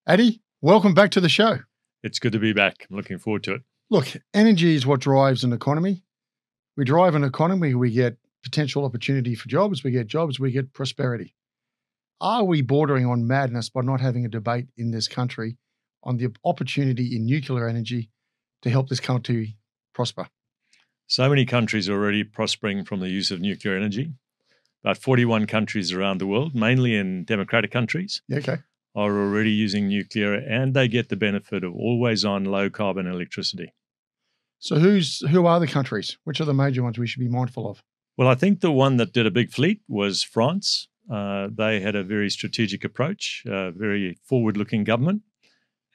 Adi, welcome back to the show. It's good to be back. I'm looking forward to it. Look, energy is what drives an economy. We drive an economy, we get potential opportunity for jobs, we get prosperity. Are we bordering on madness by not having a debate in this country on the opportunity in nuclear energy to help this country prosper? So many countries are already prospering from the use of nuclear energy. About 41 countries around the world, mainly in democratic countries, Okay. are already using nuclear, and they get the benefit of always-on low-carbon electricity. So who are the countries? Which are the major ones we should be mindful of? Well, I think the one that did a big fleet was France. They had a very strategic approach, very forward-looking government,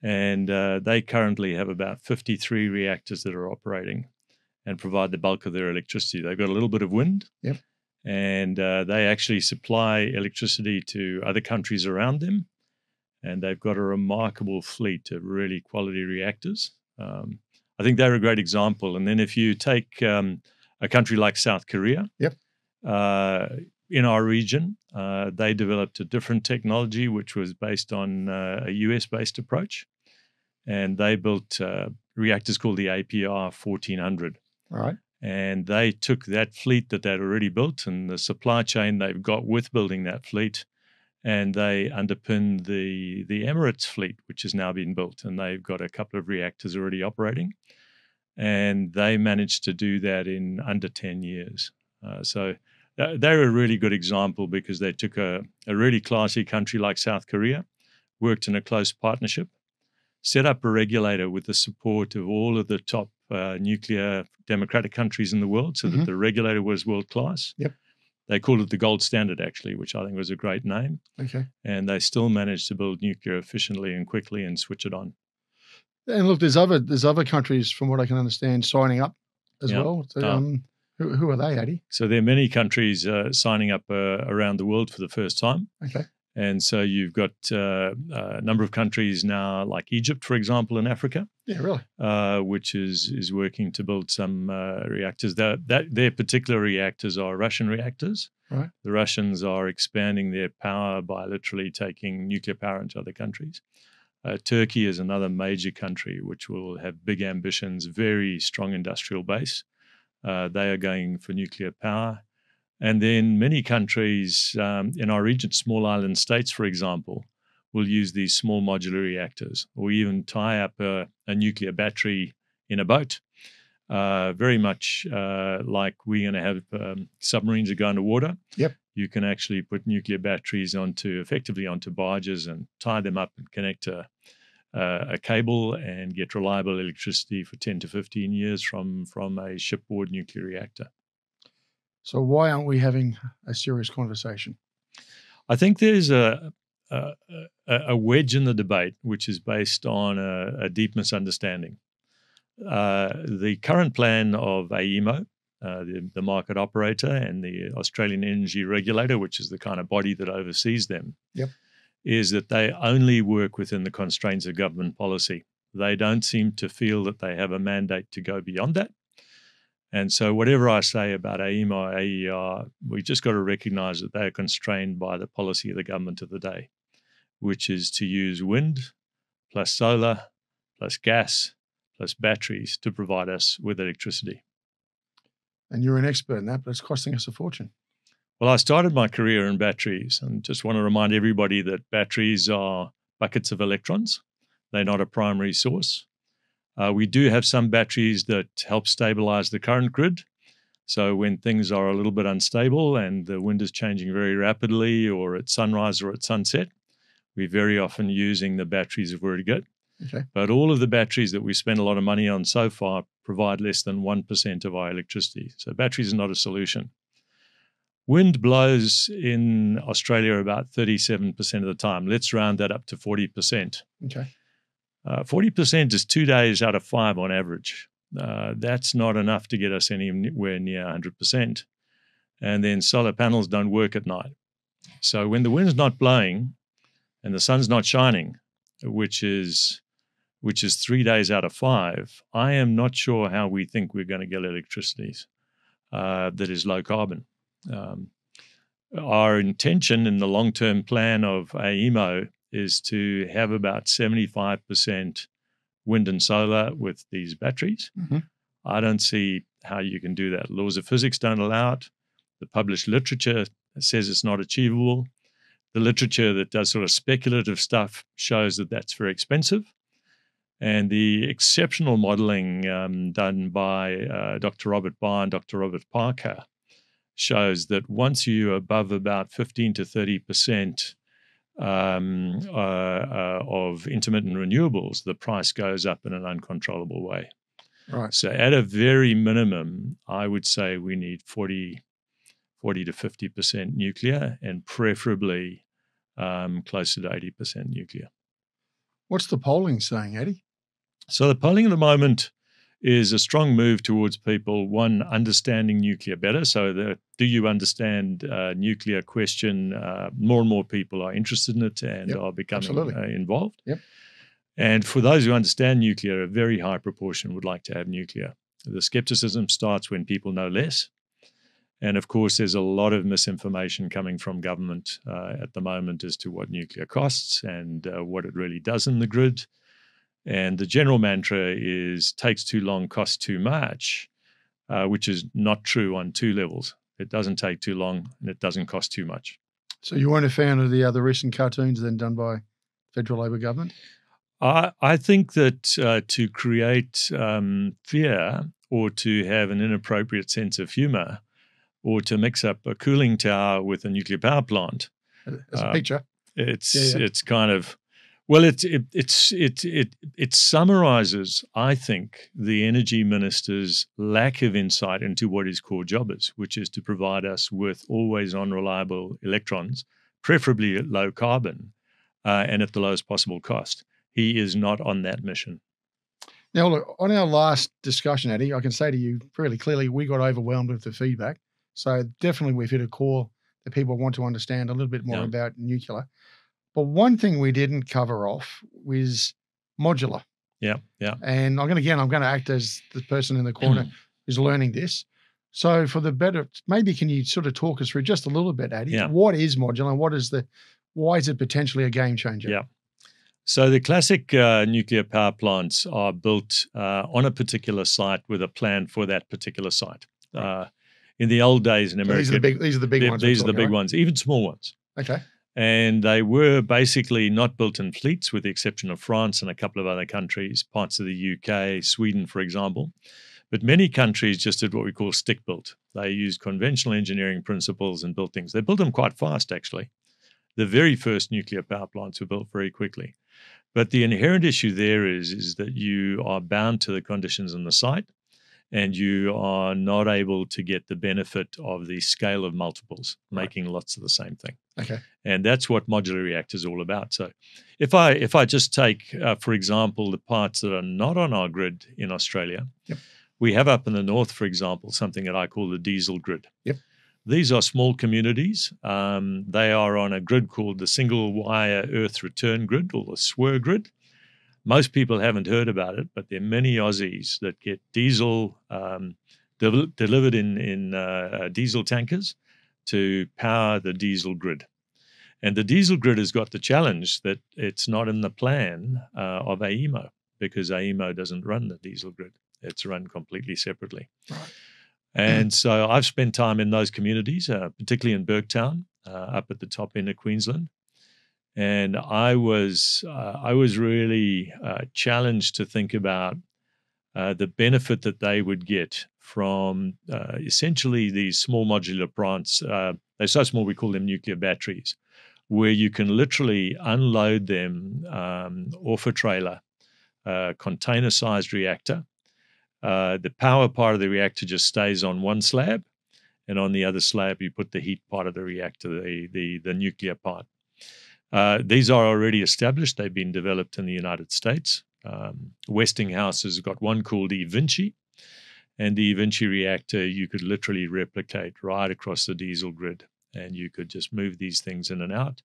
and they currently have about 53 reactors that are operating and provide the bulk of their electricity. They've got a little bit of wind, Yep. and they actually supply electricity to other countries around them, and they've got a remarkable fleet of really quality reactors. I think they're a great example. And then if you take a country like South Korea, Yep. In our region, they developed a different technology, which was based on a US-based approach. And they built reactors called the APR 1400. All right. And they took that fleet that they'd already built and the supply chain they've got with building that fleet, and they underpinned the Emirates fleet, which has now been built. And they've got a couple of reactors already operating. And they managed to do that in under 10 years. So they're a really good example because they took a really classy country like South Korea, worked in a close partnership, set up a regulator with the support of all of the top nuclear democratic countries in the world so that the regulator was world-class. Yep. They called it the gold standard, actually, which I think was a great name. Okay. And they still managed to build nuclear efficiently and quickly and switch it on. And look, there's other countries, from what I can understand, signing up as well. So, who are they, Adi? So there are many countries signing up around the world for the first time. Okay. And so you've got a number of countries now, like Egypt, for example, in Africa. Yeah, really. Which is working to build some reactors. Their particular reactors are Russian reactors. Right. The Russians are expanding their power by literally taking nuclear power into other countries. Turkey is another major country which will have big ambitions, very strong industrial base. They are going for nuclear power. And then many countries in our region, small island states, for example, will use these small modular reactors or even tie up a nuclear battery in a boat. Very much like we're going to have submarines that go underwater. Yep. You can actually put nuclear batteries effectively onto barges and tie them up and connect a cable and get reliable electricity for 10 to 15 years from a shipboard nuclear reactor. So why aren't we having a serious conversation? I think there's a wedge in the debate which is based on a deep misunderstanding. The current plan of AEMO, the market operator, and the Australian Energy Regulator, which is the kind of body that oversees them, Yep. is that they only work within the constraints of government policy. They don't seem to feel that they have a mandate to go beyond that. And so whatever I say about AEMO or AER, we just got to recognize that they are constrained by the policy of the government of the day, which is to use wind plus solar plus gas plus batteries to provide us with electricity. And you're an expert in that, but it's costing us a fortune. Well, I started my career in batteries and just want to remind everybody that batteries are buckets of electrons. They're not a primary source. We do have some batteries that help stabilize the current grid. So when things are a little bit unstable and the wind is changing very rapidly or at sunrise or at sunset, we're very often using the batteries we've already got. Okay. But all of the batteries that we spend a lot of money on so far provide less than 1% of our electricity. So batteries are not a solution. Wind blows in Australia about 37% of the time. Let's round that up to 40%. Okay. 40% is 2 days out of 5 on average. That's not enough to get us anywhere near 100%. And then solar panels don't work at night. So when the wind's not blowing and the sun's not shining, which is 3 days out of 5, I am not sure how we think we're going to get electricity that is low carbon. Our intention in the long-term plan of AEMO is to have about 75% wind and solar with these batteries. Mm-hmm. I don't see how you can do that. Laws of physics don't allow it. The published literature says it's not achievable. The literature that does sort of speculative stuff shows that that's very expensive. And the exceptional modeling done by Dr. Robert Barr and Dr. Robert Parker shows that once you're above about 15 to 30% of intermittent renewables, the price goes up in an uncontrollable way. Right. So at a very minimum, I would say we need 40 to 50% nuclear, and preferably closer to 80% nuclear. What's the polling saying, Adi? So the polling at the moment is a strong move towards people, one, understanding nuclear better. So do you understand nuclear question? More and more people are interested in it and are becoming involved. Yep. And for those who understand nuclear, a very high proportion would like to have nuclear. The skepticism starts when people know less. And of course, there's a lot of misinformation coming from government at the moment as to what nuclear costs and what it really does in the grid. And the general mantra is takes too long, costs too much, which is not true on two levels. It doesn't take too long and it doesn't cost too much. So you weren't a fan of the other recent cartoons then done by federal Labor government? I think that to create fear or to have an inappropriate sense of humor or to mix up a cooling tower with a nuclear power plant. As a picture. It's kind of, well, it summarizes, I think, the energy minister's lack of insight into what his core job is, which is to provide us with always on reliable electrons, preferably at low carbon and at the lowest possible cost. He is not on that mission. Now, look, on our last discussion, Adi, I can say to you fairly clearly, we got overwhelmed with the feedback. So definitely we've hit a core that people want to understand a little bit more about nuclear. But one thing we didn't cover off was modular. Yeah. And I'm going to act as the person in the corner who's learning this. So for the better, maybe can you sort of talk us through just a little bit, Adi? Yeah. What is modular and why is it potentially a game changer? Yeah. So the classic nuclear power plants are built on a particular site with a plan for that particular site. In the old days in America, so these are the big ones. These are the big ones, even small ones. Okay. And they were basically not built in fleets, with the exception of France and a couple of other countries, parts of the UK, Sweden, for example. But many countries just did what we call stick built. They used conventional engineering principles and built things. They built them quite fast, actually. The very first nuclear power plants were built very quickly. But the inherent issue there is that you are bound to the conditions on the site, and you are not able to get the benefit of the scale of multiples, making lots of the same thing. Okay. And that's what modular reactors are all about. So if I just take, for example, the parts that are not on our grid in Australia, we have up in the north, for example, something that I call the diesel grid. Yep. These are small communities. They are on a grid called the Single Wire Earth Return Grid, or the SWIR grid. Most people haven't heard about it, but there are many Aussies that get diesel delivered in diesel tankers to power the diesel grid. And the diesel grid has got the challenge that it's not in the plan of AEMO, because AEMO doesn't run the diesel grid. It's run completely separately. Right. And so I've spent time in those communities, particularly in Burketown, up at the top end of Queensland. And I was really challenged to think about the benefit that they would get from essentially these small modular plants. They're so small we call them nuclear batteries, where you can literally unload them off a trailer, container-sized reactor. The power part of the reactor just stays on one slab, and on the other slab you put the heat part of the reactor, the nuclear part. These are already established. They've been developed in the United States. Westinghouse has got one called eVinci, and the eVinci reactor you could literally replicate right across the diesel grid, and you could just move these things in and out.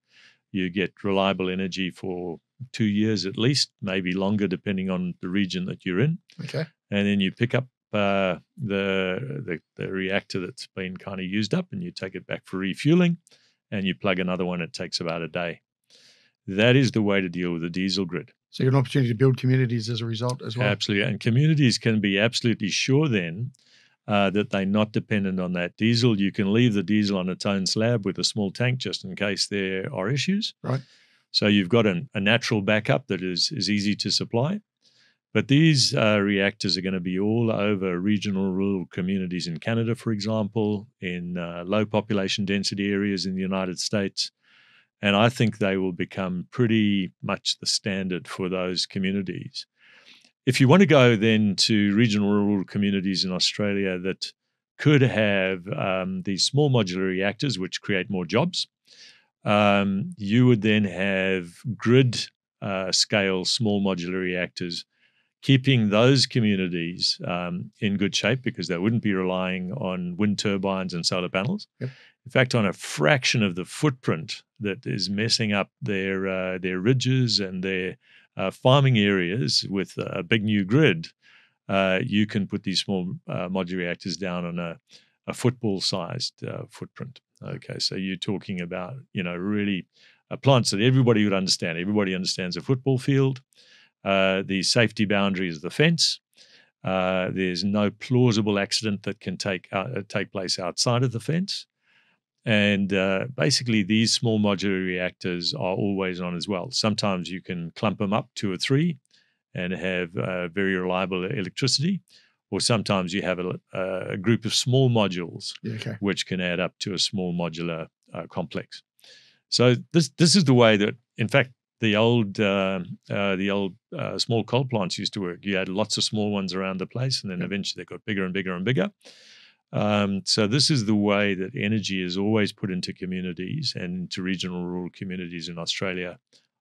You get reliable energy for 2 years at least, maybe longer depending on the region that you're in. Okay. And then you pick up the reactor that's been kind of used up, and you take it back for refueling, and you plug another one. It takes about a day. that is the way to deal with the diesel grid. So you have an opportunity to build communities as a result as well. Absolutely. And communities can be absolutely sure then that they're not dependent on that diesel. You can leave the diesel on its own slab with a small tank just in case there are issues. Right. So you've got a natural backup that is easy to supply. But these reactors are going to be all over regional rural communities in Canada, for example, in low population density areas in the United States. And I think they will become pretty much the standard for those communities. If you want to go then to regional rural communities in Australia that could have these small modular reactors, which create more jobs, you would then have grid scale small modular reactors, keeping those communities in good shape because they wouldn't be relying on wind turbines and solar panels. Yep. In fact, on a fraction of the footprint that is messing up their ridges and their farming areas with a big new grid, you can put these small modular reactors down on a football-sized footprint. Okay, so you're talking about, really plants that everybody would understand. Everybody understands a football field. The safety boundary is the fence. There's no plausible accident that can take place outside of the fence. And basically, these small modular reactors are always on as well. Sometimes you can clump them up 2 or 3 and have very reliable electricity. Or sometimes you have a group of small modules, which can add up to a small modular complex. So this is the way that, in fact, the old small coal plants used to work. You had lots of small ones around the place, and then eventually they got bigger and bigger and bigger. So this is the way that energy is always put into communities and into regional rural communities in Australia.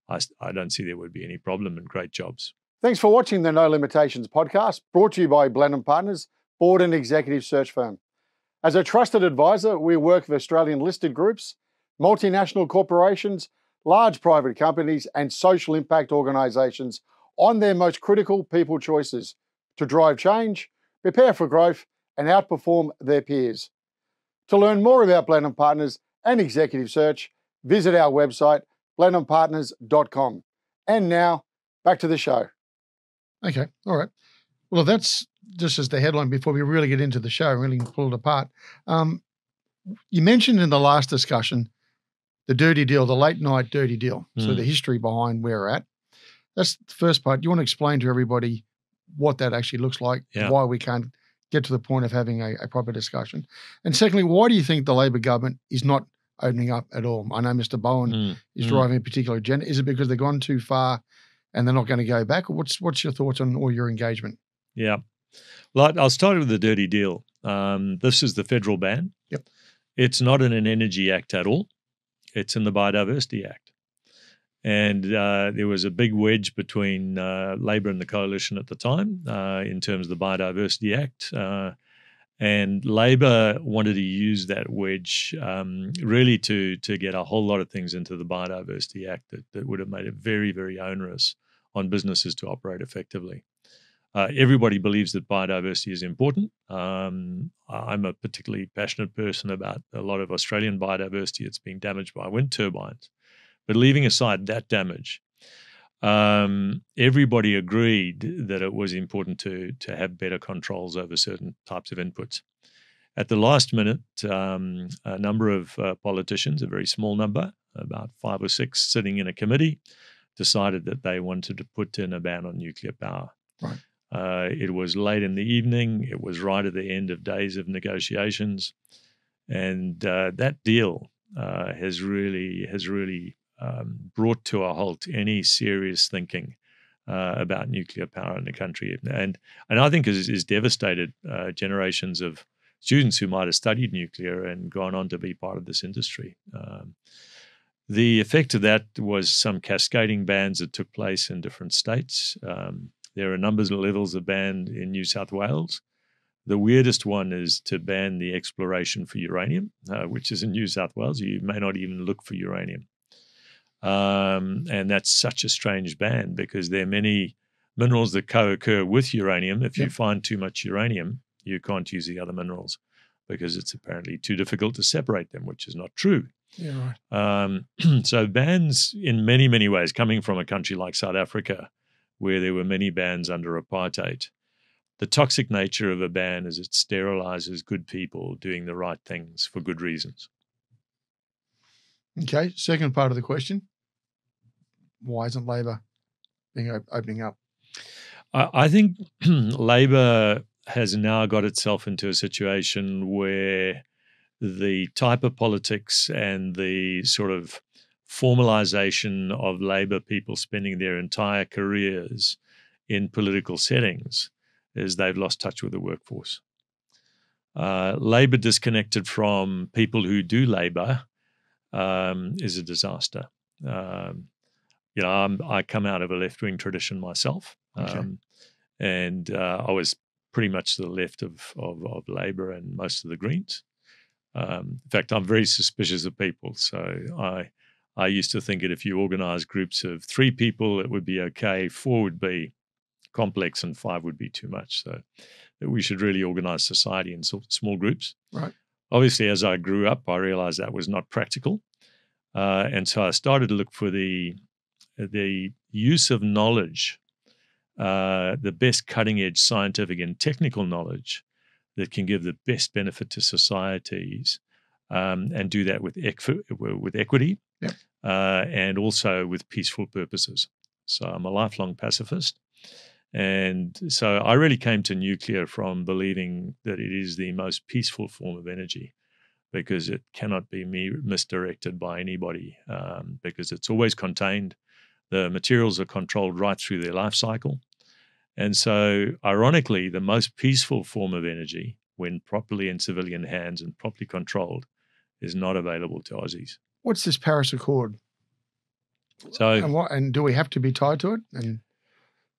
I don't see there would be any problem, and great jobs. Thanks for watching the No Limitations podcast, brought to you by Blenheim Partners, board and executive search firm. As a trusted advisor, we work with Australian listed groups, multinational corporations, large private companies, and social impact organisations on their most critical people choices to drive change, prepare for growth, and outperform their peers. To learn more about Blenheim Partners and executive search, visit our website, blenheimpartners.com. And now, back to the show. Okay, all right. Well, that's just as the headline before we really get into the show, really pull it apart. You mentioned in the last discussion the dirty deal, the late night dirty deal. So the history behind where we're at. That's the first part. You want to explain to everybody what that actually looks like, why we can't get to the point of having a proper discussion. And secondly, why do you think the Labor government is not opening up at all? I know Mr. Bowen is driving a particular agenda. Is it because they've gone too far and they're not going to go back? Or what's your thoughts on all your engagement? Yeah. Well, I'll start with the dirty deal. This is the federal ban. Yep. It's not in an Energy Act at all. It's in the Biodiversity Act. And there was a big wedge between Labor and the coalition at the time in terms of the Biodiversity Act. And Labor wanted to use that wedge really to get a whole lot of things into the Biodiversity Act that would have made it very, very onerous on businesses to operate effectively. Everybody believes that biodiversity is important. I'm a particularly passionate person about a lot of Australian biodiversity that's being damaged by wind turbines. But leaving aside that damage, everybody agreed that it was important to have better controls over certain types of inputs. At the last minute, a number of politicians, a very small number, about 5 or 6 sitting in a committee, decided that they wanted to put in a ban on nuclear power. Right. It was late in the evening. It was right at the end of days of negotiations. And that deal has really brought to a halt any serious thinking about nuclear power in the country. And I think has devastated generations of students who might have studied nuclear and gone on to be part of this industry. The effect of that was some cascading bans that took place in different states. There are numbers of levels of ban in New South Wales. The weirdest one is to ban the exploration for uranium, which is in New South Wales. You may not even look for uranium. And that's such a strange ban because there are many minerals that co-occur with uranium. If you find too much uranium, you can't use the other minerals because it's apparently too difficult to separate them, which is not true. Yeah, right. So bans, in many, many ways, coming from a country like South Africa, where there were many bans under apartheid, the toxic nature of a ban is it sterilizes good people doing the right things for good reasons. Okay, second part of the question. Why isn't Labor opening up? I think Labor has now got itself into a situation where the type of politics and the sort of formalization of Labor people spending their entire careers in political settings is they've lost touch with the workforce. Labor disconnected from people who do labor is a disaster. I come out of a left-wing tradition myself, and I was pretty much to the left of Labor and most of the Greens. In fact, I'm very suspicious of people. So I used to think that if you organize groups of 3 people, it would be okay. 4 would be complex and 5 would be too much. So that we should really organize society in small groups. Right. Obviously, as I grew up, I realized that was not practical. And so I started to look for the use of knowledge, the best cutting edge scientific and technical knowledge that can give the best benefit to societies, and do that with equity, yep. And also with peaceful purposes. So I'm a lifelong pacifist. And so I really came to nuclear from believing that it is the most peaceful form of energy, because it cannot be misdirected by anybody, because it's always contained. The materials are controlled right through their life cycle. And so, ironically, the most peaceful form of energy, when properly in civilian hands and properly controlled, is not available to Aussies. What's this Paris Accord? And do we have to be tied to it?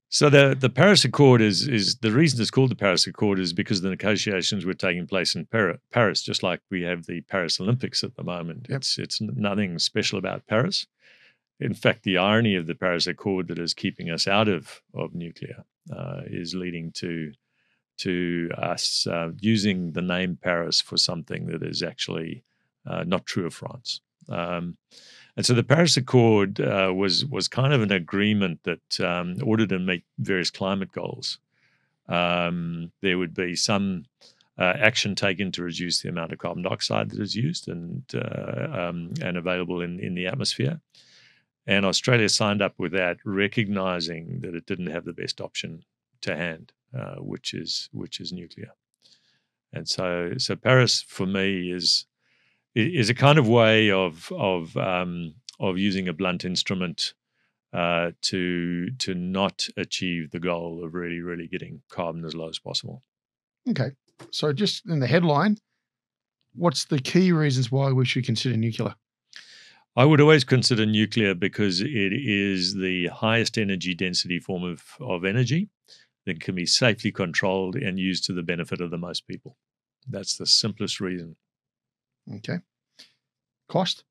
So the Paris Accord is the reason it's called the Paris Accord is because the negotiations were taking place in Paris, just like we have the Paris Olympics at the moment. Yep. It's nothing special about Paris. In fact, the irony of the Paris Accord that is keeping us out of nuclear is leading to us using the name Paris for something that is actually not true of France. And so the Paris Accord was kind of an agreement that in order to meet various climate goals, there would be some action taken to reduce the amount of carbon dioxide that is used and available in the atmosphere. And Australia signed up with that, recognizing that it didn't have the best option to hand, which is nuclear. And so Paris for me is a kind of way of using a blunt instrument to not achieve the goal of really, really getting carbon as low as possible. Okay. So just in the headline, what's the key reasons why we should consider nuclear? I would always consider nuclear because it is the highest energy density form of energy that can be safely controlled and used to the benefit of the most people. That's the simplest reason. Okay. Cost?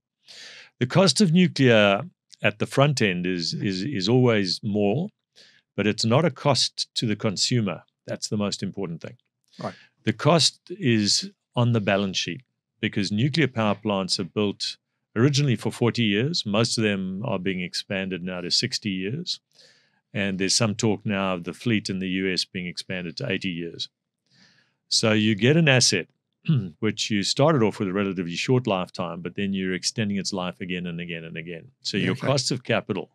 The cost of nuclear at the front end is always more, but it's not a cost to the consumer. That's the most important thing. Right. The cost is on the balance sheet because nuclear power plants are built originally for 40 years. Most of them are being expanded now to 60 years. And there's some talk now of the fleet in the US being expanded to 80 years. So you get an asset which you started off with a relatively short lifetime, but then you're extending its life again and again and again. So your cost of capital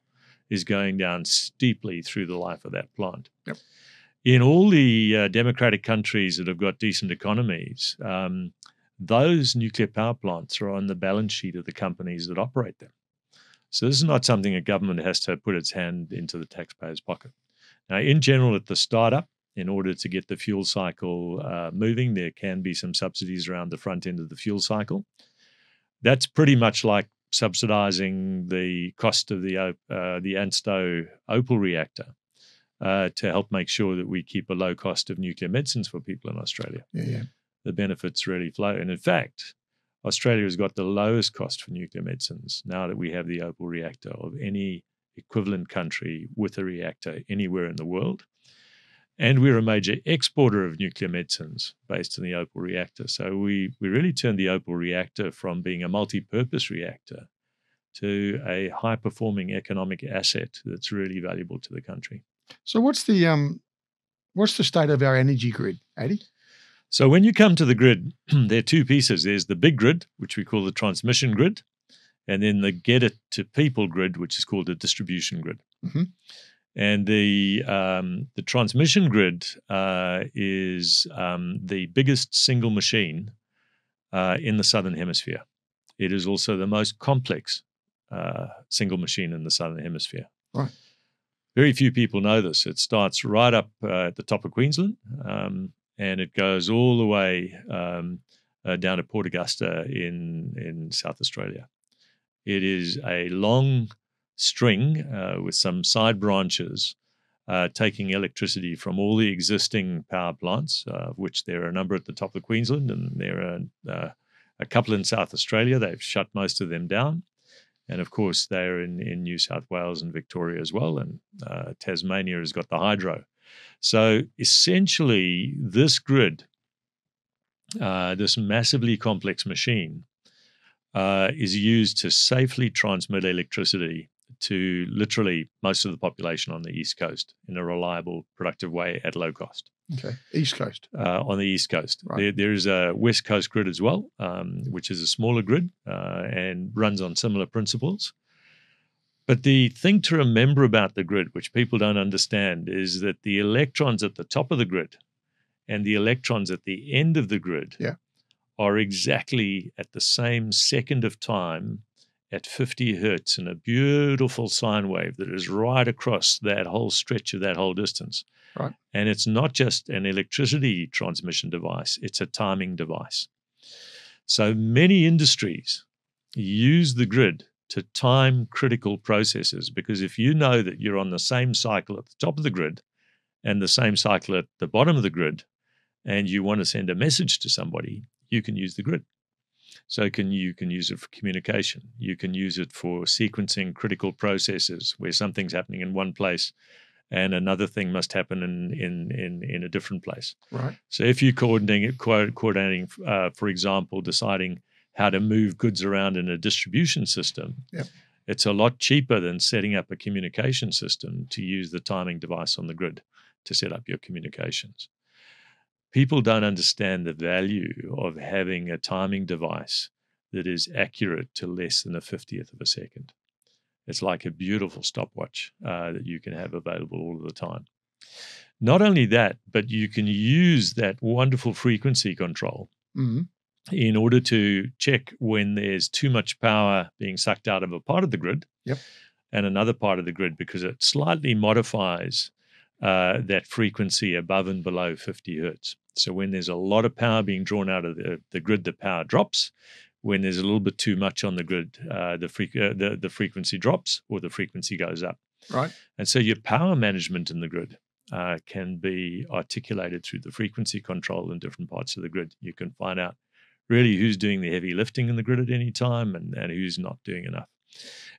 is going down steeply through the life of that plant. Yep. In all the democratic countries that have got decent economies, those nuclear power plants are on the balance sheet of the companies that operate them. So this is not something a government has to put its hand into the taxpayer's pocket. Now, in general, at the startup, in order to get the fuel cycle moving, there can be some subsidies around the front end of the fuel cycle. That's pretty much like subsidizing the cost of the ANSTO Opal reactor to help make sure that we keep a low cost of nuclear medicines for people in Australia. Yeah. The benefits really flow. And in fact, Australia has got the lowest cost for nuclear medicines now that we have the Opal reactor of any equivalent country with a reactor anywhere in the world. And we're a major exporter of nuclear medicines based on the opal reactor. So we really turned the opal reactor from being a multi-purpose reactor to a high-performing economic asset that's really valuable to the country. So what's the state of our energy grid, Adi? So when you come to the grid, there are two pieces. There's the big grid, which we call the transmission grid, and then the get-it-to-people grid, which is called the distribution grid. Mm-hmm. And the transmission grid is the biggest single machine in the Southern Hemisphere. It is also the most complex single machine in the Southern Hemisphere. Right. Very few people know this. It starts right up at the top of Queensland, and it goes all the way down to Port Augusta in South Australia. It is a long string with some side branches taking electricity from all the existing power plants, of which there are a number at the top of Queensland, and there are a couple in South Australia. They've shut most of them down. And of course, they're in New South Wales and Victoria as well. And Tasmania has got the hydro. So essentially, this grid, this massively complex machine, is used to safely transmit electricity to literally most of the population on the East Coast in a reliable, productive way at low cost. Okay, East Coast. On the East Coast. Right. There is a West Coast grid as well, which is a smaller grid and runs on similar principles. But the thing to remember about the grid, which people don't understand, is that the electrons at the top of the grid and the electrons at the end of the grid are exactly at the same second of time at 50 hertz in a beautiful sine wave that is right across that whole stretch of that whole distance. Right. And it's not just an electricity transmission device, it's a timing device. So many industries use the grid to time critical processes, because if you know that you're on the same cycle at the top of the grid and the same cycle at the bottom of the grid, and you want to send a message to somebody, you can use the grid. So you can use it for communication. You can use it for sequencing critical processes where something's happening in one place and another thing must happen in a different place. Right. So if you're coordinating, for example, deciding how to move goods around in a distribution system, it's a lot cheaper than setting up a communication system to use the timing device on the grid to set up your communications. People don't understand the value of having a timing device that is accurate to less than a 50th of a second. It's like a beautiful stopwatch that you can have available all of the time. Not only that, but you can use that wonderful frequency control in order to check when there's too much power being sucked out of a part of the grid and another part of the grid, because it slightly modifies that frequency above and below 50 hertz. So when there's a lot of power being drawn out of the grid, the power drops. When there's a little bit too much on the grid, the frequency drops or the frequency goes up. Right. And so your power management in the grid can be articulated through the frequency control in different parts of the grid. You can find out really who's doing the heavy lifting in the grid at any time and who's not doing enough.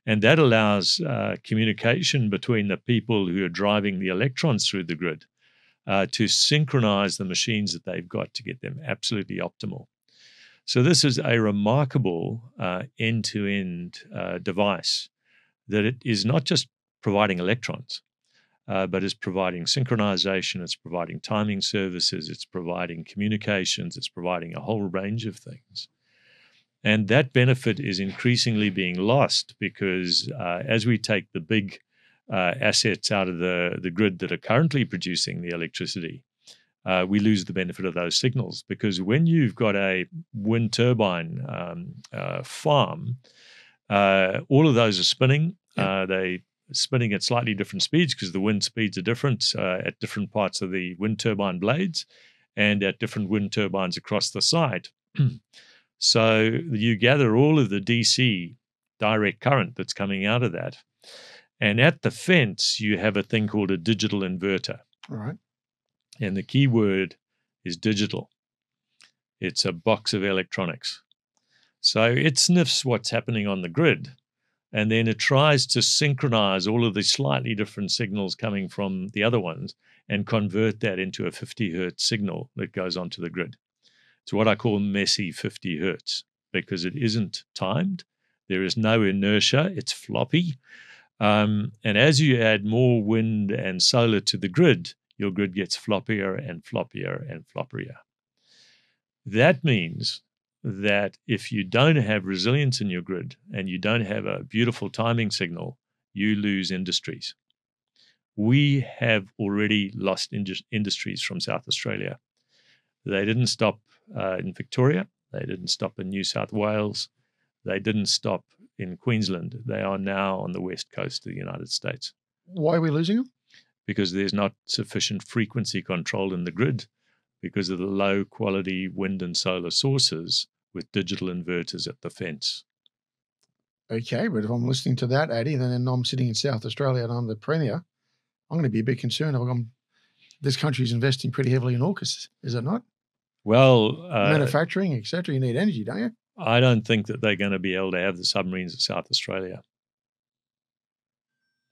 And that allows communication between the people who are driving the electrons through the grid to synchronize the machines that they've got to get them absolutely optimal. So this is a remarkable end-to-end device that it is not just providing electrons, but is providing synchronization, it's providing timing services, it's providing communications, it's providing a whole range of things. And that benefit is increasingly being lost because as we take the big assets out of the grid that are currently producing the electricity, we lose the benefit of those signals, because when you've got a wind turbine farm, all of those are spinning. They spinning at slightly different speeds because the wind speeds are different at different parts of the wind turbine blades and at different wind turbines across the site. So you gather all of the DC direct current that's coming out of that. And at the fence, you have a thing called a digital inverter. All right. And the key word is digital. It's a box of electronics. So it sniffs what's happening on the grid And then it tries to synchronize all of the slightly different signals coming from the other ones and convert that into a 50 hertz signal that goes onto the grid. It's what I call messy 50 hertz because it isn't timed. There is no inertia. It's floppy. And as you add more wind and solar to the grid, your grid gets floppier and floppier and floppier. That means that if you don't have resilience in your grid and you don't have a beautiful timing signal, you lose industries. We have already lost industries from South Australia. They didn't stop in Victoria. They didn't stop in New South Wales. They didn't stop in Queensland. They are now on the west coast of the United States. Why are we losing them? Because there's not sufficient frequency control in the grid because of the low quality wind and solar sources with digital inverters at the fence. Okay, but if I'm listening to that, Adi, then I'm sitting in South Australia and I'm the Premier, I'm going to be a bit concerned. This country's investing pretty heavily in AUKUS, is it not? Well, manufacturing, etc. You need energy, don't you? I don't think that they're going to be able to have the submarines of South Australia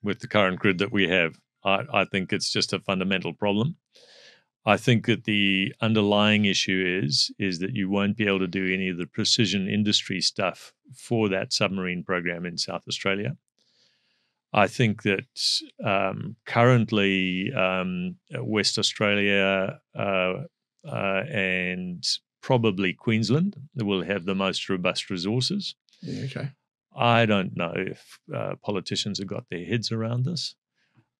with the current grid that we have. I think it's just a fundamental problem. I think that the underlying issue is that you won't be able to do any of the precision industry stuff for that submarine program in South Australia. I think that currently West Australia and probably Queensland will have the most robust resources. Yeah, okay. I don't know if politicians have got their heads around this.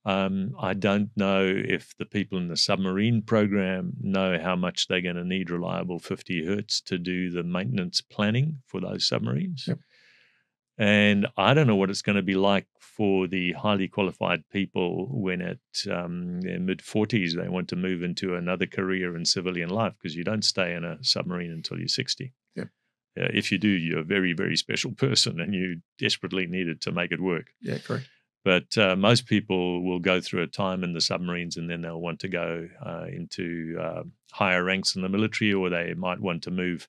I don't know if the people in the submarine program know how much they're going to need reliable 50 hertz to do the maintenance planning for those submarines. Yep. And I don't know what it's going to be like for the highly qualified people when at their mid-40s they want to move into another career in civilian life, because you don't stay in a submarine until you're 60. Yep. If you do, you're a very, very special person and you desperately need it to make it work. Yeah, correct. But most people will go through a time in the submarines and then they'll want to go into higher ranks in the military, or they might want to move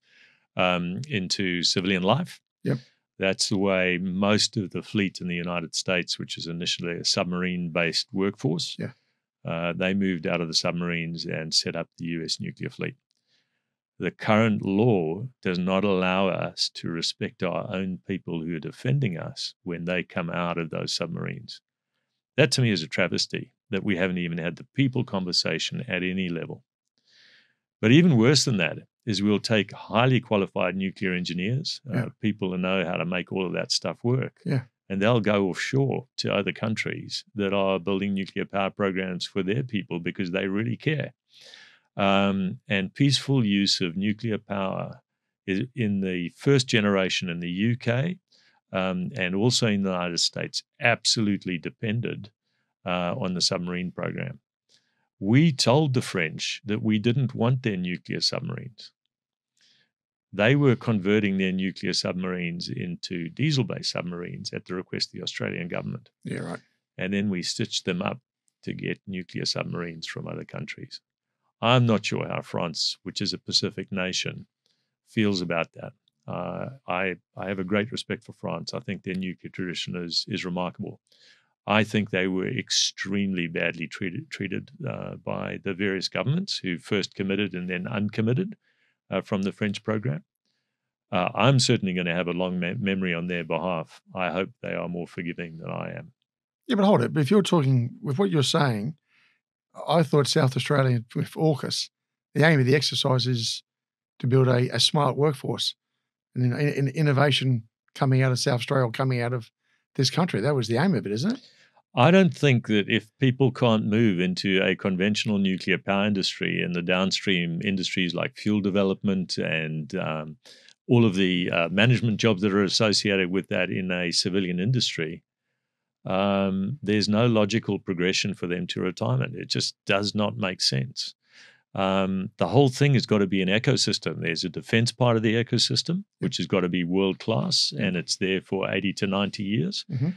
into civilian life. Yep. That's the way most of the fleet in the United States, which is initially a submarine-based workforce, they moved out of the submarines and set up the U.S. nuclear fleet. The current law does not allow us to respect our own people who are defending us when they come out of those submarines. That to me is a travesty, that we haven't even had the people conversation at any level. But even worse than that is we'll take highly qualified nuclear engineers, people who know how to make all of that stuff work, and they'll go offshore to other countries that are building nuclear power programs for their people because they really care. And peaceful use of nuclear power is in the first generation in the UK and also in the United States absolutely depended on the submarine program. We told the French that we didn't want their nuclear submarines. They were converting their nuclear submarines into diesel-based submarines at the request of the Australian government. Yeah, right. And then we stitched them up to get nuclear submarines from other countries. I'm not sure how France, which is a Pacific nation, feels about that. I have a great respect for France. I think their nuclear tradition is remarkable. I think they were extremely badly treated by the various governments who first committed and then uncommitted from the French program. I'm certainly going to have a long memory on their behalf. I hope they are more forgiving than I am. Yeah, but hold it. But if you're talking with what you're saying, I thought South Australia with AUKUS, the aim of the exercise is to build a smart workforce and an innovation coming out of South Australia or coming out of this country. That was the aim of it, isn't it? I don't think that if people can't move into a conventional nuclear power industry and the downstream industries like fuel development and all of the management jobs that are associated with that in a civilian industry, there's no logical progression for them to retirement. It just does not make sense. The whole thing has got to be an ecosystem. There's a defense part of the ecosystem, which has got to be world class, and it's there for 80 to 90 years. Mm-hmm.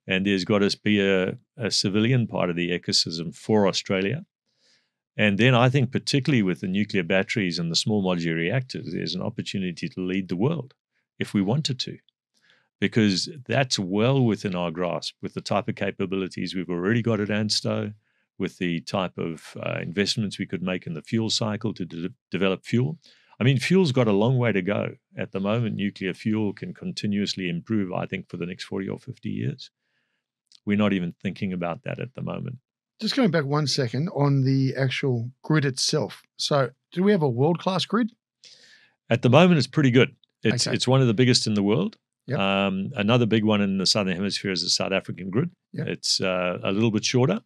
And there's got to be a civilian part of the ecosystem for Australia. And then I think particularly with the nuclear batteries and the small modular reactors, there's an opportunity to lead the world if we wanted to. because that's well within our grasp with the type of capabilities we've already got at ANSTO, with the type of investments we could make in the fuel cycle to develop fuel. I mean, fuel's got a long way to go. At the moment, nuclear fuel can continuously improve, I think, for the next 40 or 50 years. We're not even thinking about that at the moment. Just going back 1 second on the actual grid itself. So do we have a world-class grid? At the moment, it's pretty good. Okay. It's one of the biggest in the world. Yep. Another big one in the Southern Hemisphere is the South African grid. Yep. It's a little bit shorter.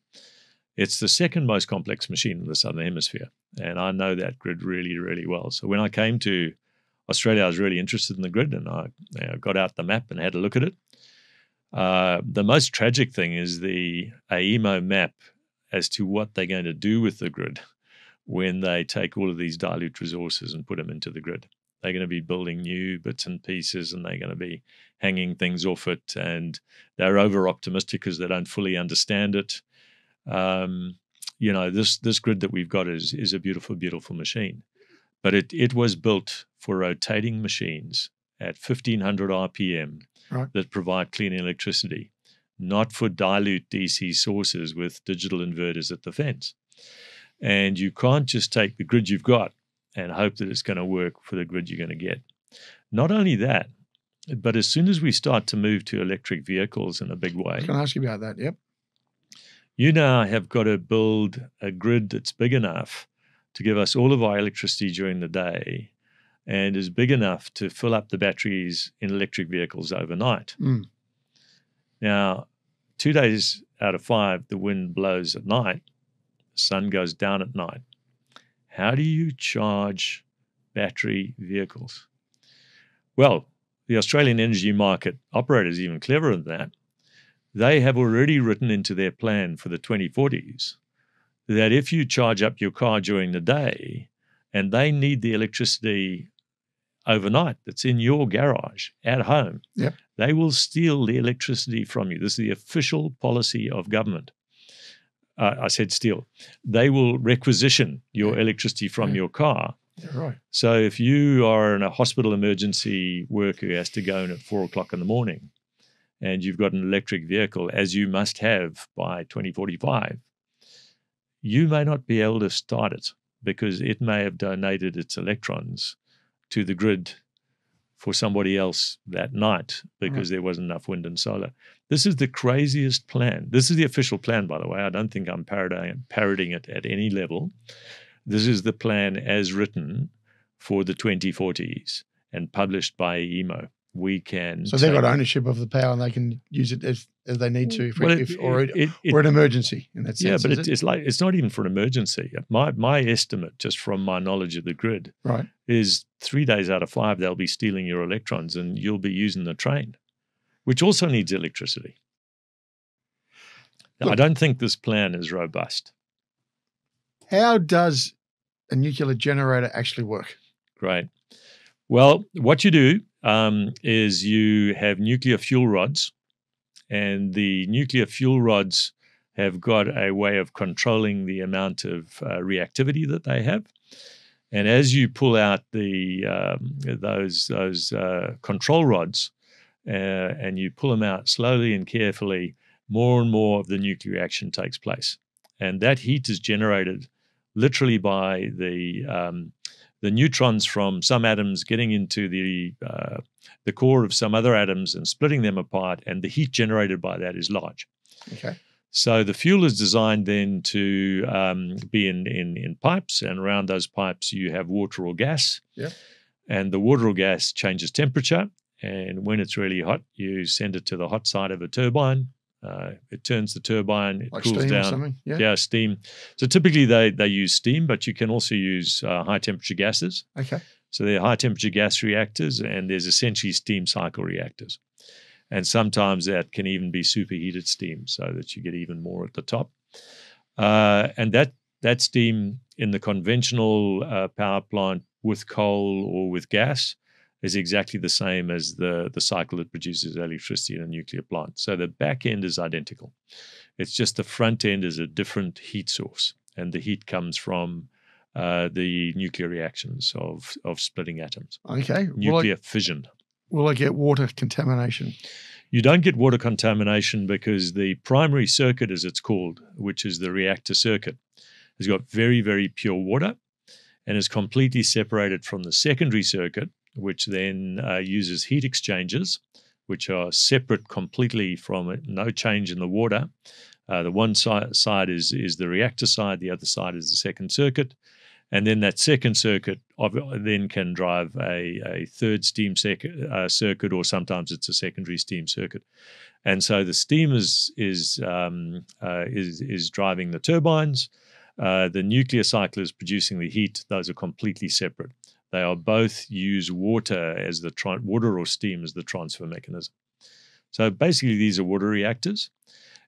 It's the second most complex machine in the Southern Hemisphere. And I know that grid really, really well. So when I came to Australia, I was really interested in the grid, and I got out the map and had a look at it. The most tragic thing is the AEMO map as to what they're going to do with the grid when they take all of these dilute resources and put them into the grid. They're going to be building new bits and pieces, and they're going to be hanging things off it. And they're over-optimistic because they don't fully understand it. This grid that we've got is a beautiful, beautiful machine. But it was built for rotating machines at 1,500 RPM that provide clean electricity, not for dilute DC sources with digital inverters at the fence. And you can't just take the grid you've got and hope that it's going to work for the grid you're going to get. Not only that, but as soon as we start to move to electric vehicles in a big way. I was going to ask you about that, yep. You now have got to build a grid that's big enough to give us all of our electricity during the day and is big enough to fill up the batteries in electric vehicles overnight. Mm. Now, 2 days out of 5, the wind blows at night, the sun goes down at night. How do you charge battery vehicles? Well, the Australian energy market operator is even cleverer than that. They have already written into their plan for the 2040s that if you charge up your car during the day and they need the electricity overnight that's in your garage at home, yep, they will steal the electricity from you. This is the official policy of government. I said steal. They will requisition your electricity from your car. Yeah, right. So if you are in a hospital emergency worker who has to go in at 4 o'clock in the morning and you've got an electric vehicle, as you must have by 2045, you may not be able to start it because it may have donated its electrons to the grid for somebody else that night because there wasn't enough wind and solar. This is the craziest plan. This is the official plan, by the way. I don't think I'm parroting it at any level. This is the plan as written for the 2040s and published by AEMO. We can. So they've got ownership of the power and they can use it as they need to, or an emergency in that sense. Yeah, but it's not even for an emergency. My estimate, just from my knowledge of the grid, is 3 days out of 5 they'll be stealing your electrons and you'll be using the train, which also needs electricity. Now, I don't think this plan is robust. How does a nuclear generator actually work? Great. Well, what you do is you have nuclear fuel rods, and the nuclear fuel rods have got a way of controlling the amount of reactivity that they have. And as you pull out those control rods and you pull them out slowly and carefully, more and more of the nuclear reaction takes place. And that heat is generated literally by the neutrons from some atoms getting into the core of some other atoms and splitting them apart, and the heat generated by that is large. Okay. So the fuel is designed then to be in pipes, and around those pipes you have water or gas. Yep. And the water or gas changes temperature, and when it's really hot, you send it to the hot side of a turbine. It turns the turbine, it like cools steam down. Or something? Yeah, steam. So typically they use steam, but you can also use high temperature gases. Okay. So they're high temperature gas reactors, and there's essentially steam cycle reactors. And sometimes that can even be superheated steam so that you get even more at the top. And that steam in the conventional power plant with coal or with gas is exactly the same as the cycle that produces electricity in a nuclear plant. So the back end is identical. It's just the front end is a different heat source, and the heat comes from the nuclear reactions of splitting atoms. Okay. Nuclear fission. will I get water contamination? You don't get water contamination because the primary circuit, as it's called, which is the reactor circuit, has got very, very pure water and is completely separated from the secondary circuit, which then uses heat exchangers, which are separate completely from it, no change in the water. The one side is the reactor side, the other side is the second circuit. And then that second circuit then can drive a third steam circuit, or sometimes it's a secondary steam circuit. And so the steam is driving the turbines. The nuclear cycle is producing the heat. Those are completely separate. They are both use water as the water or steam as the transfer mechanism. So basically, these are water reactors.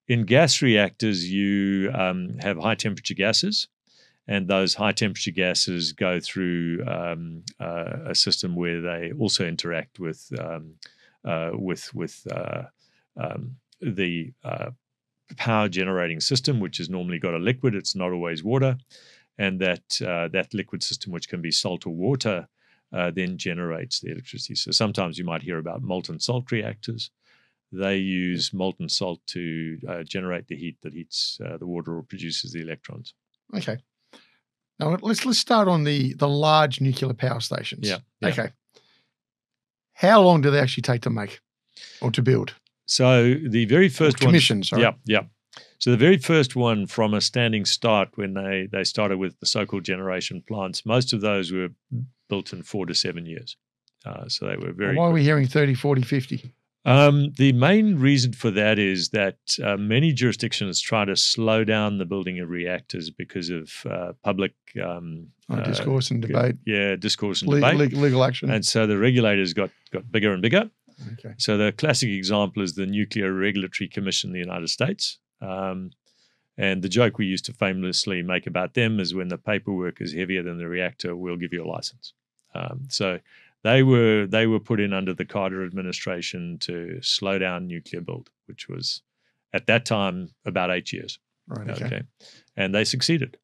In gas reactors, you have high temperature gases, and those high temperature gases go through a system where they also interact with the power generating system, which has normally got a liquid. It's not always water. And that liquid system, which can be salt or water, then generates the electricity. So sometimes you might hear about molten salt reactors. They use molten salt to generate the heat that heats the water or produces the electrons. Okay. Now let's start on the large nuclear power stations. Yeah. Okay. How long do they actually take to make or to build? So the very first one, commission, sorry. Yeah. So the very first one, from a standing start, when they started with the so-called generation plants, most of those were built in 4 to 7 years. So they were very. Why are we hearing 30, 40, 50? The main reason for that is that many jurisdictions try to slow down the building of reactors because of public discourse and debate. Discourse and debate. Legal action. And so the regulators got bigger and bigger. Okay. So the classic example is the Nuclear Regulatory Commission in the United States. And the joke we used to famously make about them is, when the paperwork is heavier than the reactor, we'll give you a license. So they were put in under the Carter administration to slow down nuclear build, which was at that time about 8 years. Right. Okay. And they succeeded.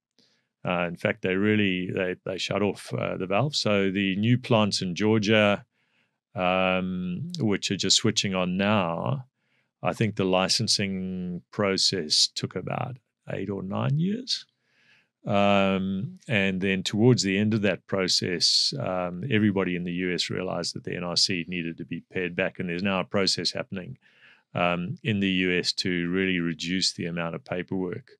In fact, they shut off the valve. So the new plants in Georgia, which are just switching on now, I think the licensing process took about 8 or 9 years. And then towards the end of that process, everybody in the US realized that the NRC needed to be pared back. And there's now a process happening in the US to really reduce the amount of paperwork.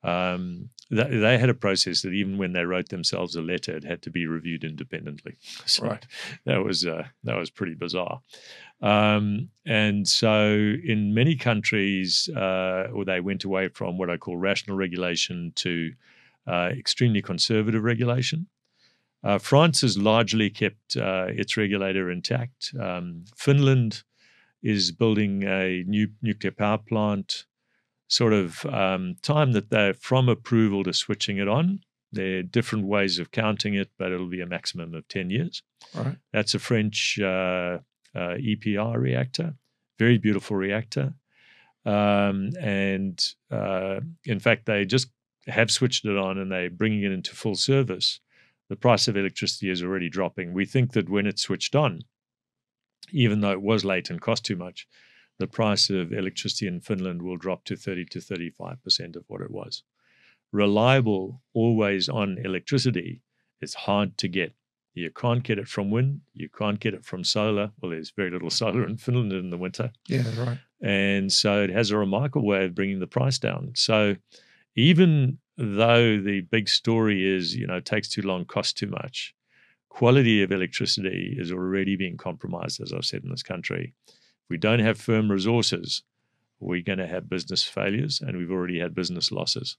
They had a process that even when they wrote themselves a letter, it had to be reviewed independently. So right. That was pretty bizarre. And so in many countries, they went away from what I call rational regulation to extremely conservative regulation. France has largely kept its regulator intact. Finland is building a new nuclear power plant, sort of time that they're from approval to switching it on. There are different ways of counting it, but it'll be a maximum of 10 years. Right. That's a French EPR reactor, very beautiful reactor. And in fact, they just have switched it on and they're bringing it into full service. The price of electricity is already dropping. We think that when it's switched on, even though it was late and cost too much, the price of electricity in Finland will drop to 30 to 35% of what it was. Reliable, always-on electricity is hard to get. You can't get it from wind. You can't get it from solar. Well, there's very little solar in Finland in the winter. Yeah, that's right. And so it has a remarkable way of bringing the price down. So even though the big story is, it takes too long, costs too much, quality of electricity is already being compromised, as I've said, in this country. If we don't have firm resources, we're going to have business failures, and we've already had business losses.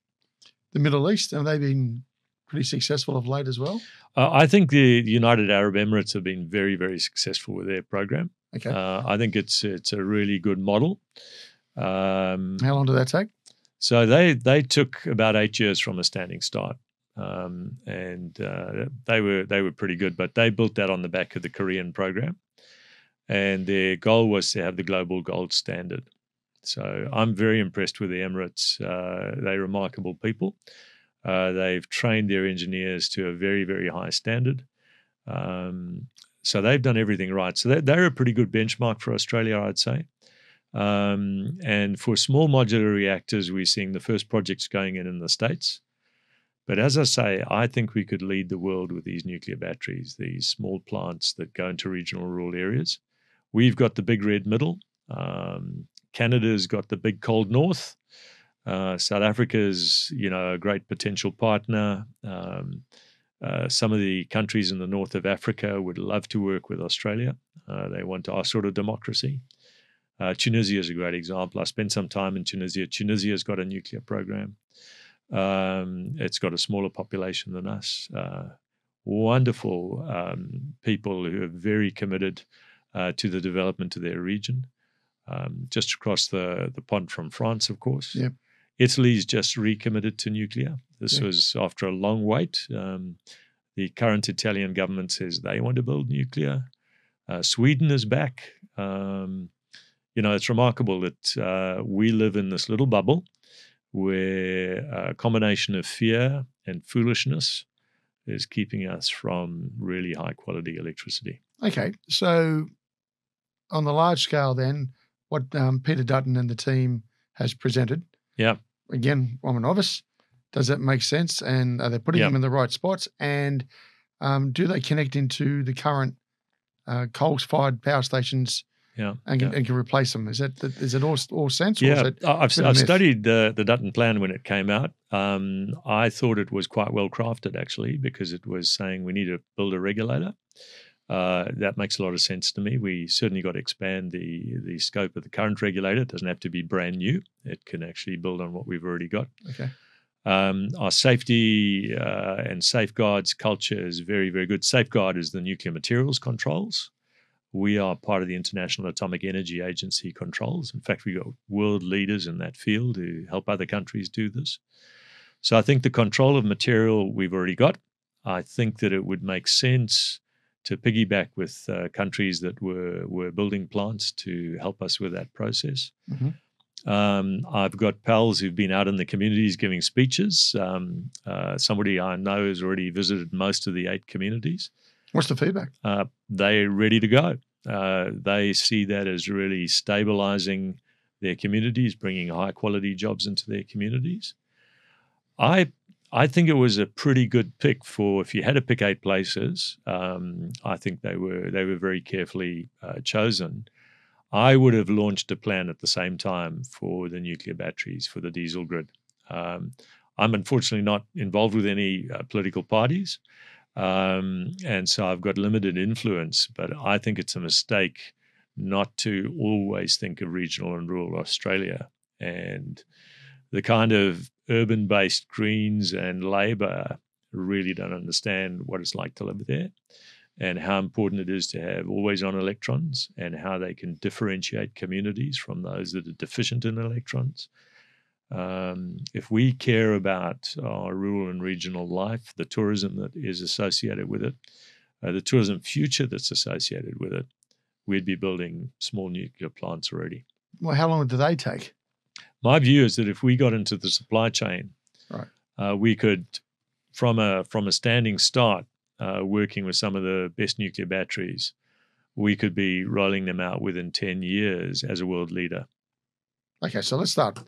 The Middle East, have they been pretty successful of late as well? I think the United Arab Emirates have been very, very successful with their program. Okay. I think it's a really good model. How long did that take? So they took about 8 years from a standing start, and they were pretty good. But they built that on the back of the Korean program, and their goal was to have the global gold standard. So I'm very impressed with the Emirates. They're remarkable people. They've trained their engineers to a very, very high standard. So they've done everything right. So they're a pretty good benchmark for Australia, I'd say. And for small modular reactors, we're seeing the first projects going in the States. But as I say, I think we could lead the world with these nuclear batteries, these small plants that go into regional rural areas. We've got the big red middle. Canada's got the big cold north. South Africa's, a great potential partner. Some of the countries in the north of Africa would love to work with Australia. They want our sort of democracy. Tunisia is a great example. I spent some time in Tunisia. Tunisia's got a nuclear program. It's got a smaller population than us. Wonderful people who are very committed to the development of their region. Just across the pond from France, of course. Yep. Italy's just recommitted to nuclear. This was after a long wait. The current Italian government says they want to build nuclear. Sweden is back. It's remarkable that we live in this little bubble where a combination of fear and foolishness is keeping us from really high-quality electricity. Okay, so on the large scale then, what Peter Dutton and the team has presented, again, I'm a novice, does that make sense? And are they putting them in the right spots? And do they connect into the current coal-fired power stations and can replace them? Is it all sense? Or is it I've studied the Dutton plan when it came out. I thought it was quite well crafted, actually, because it was saying we need to build a regulator. That makes a lot of sense to me. We certainly got to expand the scope of the current regulator. It doesn't have to be brand new. It can actually build on what we've already got. Okay. Our safety and safeguards culture is very, very good. Safeguard is the nuclear materials controls. We are part of the International Atomic Energy Agency controls. In fact, we've got world leaders in that field who help other countries do this. So I think the control of material we've already got. I think that it would make sense to piggyback with countries that were building plants to help us with that process. Mm-hmm. I've got pals who've been out in the communities giving speeches. Somebody I know has already visited most of the 8 communities. What's the feedback? They're ready to go. They see that as really stabilizing their communities, bringing high-quality jobs into their communities. I think it was a pretty good pick for, if you had to pick 8 places, I think they were very carefully chosen. I would have launched a plan at the same time for the nuclear batteries, for the diesel grid. I'm unfortunately not involved with any political parties. And so I've got limited influence, but I think it's a mistake not to always think of regional and rural Australia. And the kind of urban-based Greens and Labor really don't understand what it's like to live there and how important it is to have always-on electrons and how they can differentiate communities from those that are deficient in electrons. If we care about our rural and regional life, the tourism that is associated with it, the tourism future that's associated with it, we'd be building small nuclear plants already. Well, how long do they take? My view is that if we got into the supply chain, we could, from a standing start, working with some of the best nuclear batteries, we could be rolling them out within 10 years as a world leader. Okay, so let's start.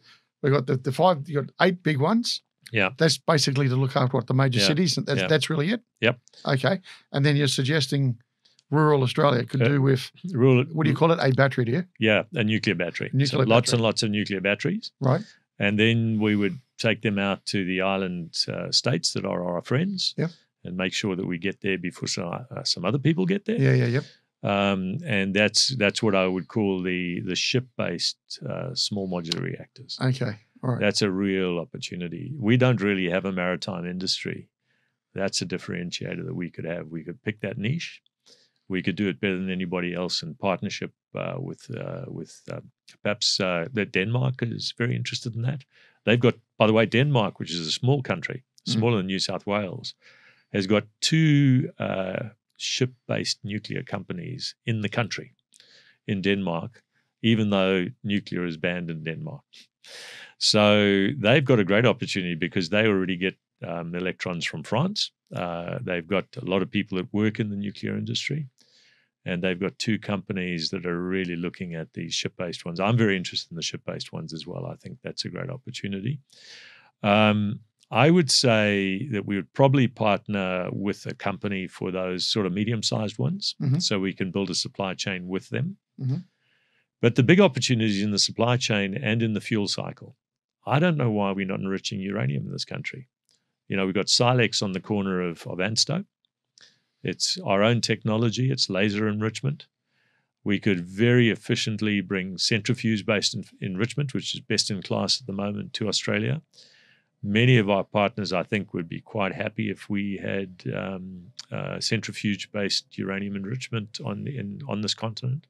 We've got the 5, you've got 8 big ones. Yeah. That's basically to look after the major cities. That's really it? Yep. Okay. And then you're suggesting rural Australia could do with, what do you call it, a battery, do you? Yeah, a nuclear battery. Lots and lots of nuclear batteries. Right. And then we would take them out to the island states that are our friends and make sure that we get there before some other people get there. Yeah. And that's what I would call the ship-based small modular reactors. Okay, all right. That's a real opportunity. We don't really have a maritime industry. That's a differentiator that we could have. We could pick that niche. We could do it better than anybody else in partnership with perhaps that Denmark is very interested in that. They've got, by the way, Denmark, which is a small country, smaller than New South Wales, has got 2 ship-based nuclear companies in the country, in Denmark, even though nuclear is banned in Denmark. So they've got a great opportunity because they already get electrons from France. They've got a lot of people that work in the nuclear industry. And they've got two companies that are really looking at these ship-based ones. I'm very interested in the ship-based ones as well. I think that's a great opportunity. I would say that we would probably partner with a company for those sort of medium-sized ones, so we can build a supply chain with them. But the big opportunities in the supply chain and in the fuel cycle. I don't know why we're not enriching uranium in this country. We've got Silex on the corner of ANSTO. It's our own technology. It's laser enrichment. We could very efficiently bring centrifuge-based enrichment, which is best in class at the moment, to Australia. Many of our partners, I think, would be quite happy if we had centrifuge-based uranium enrichment on this continent.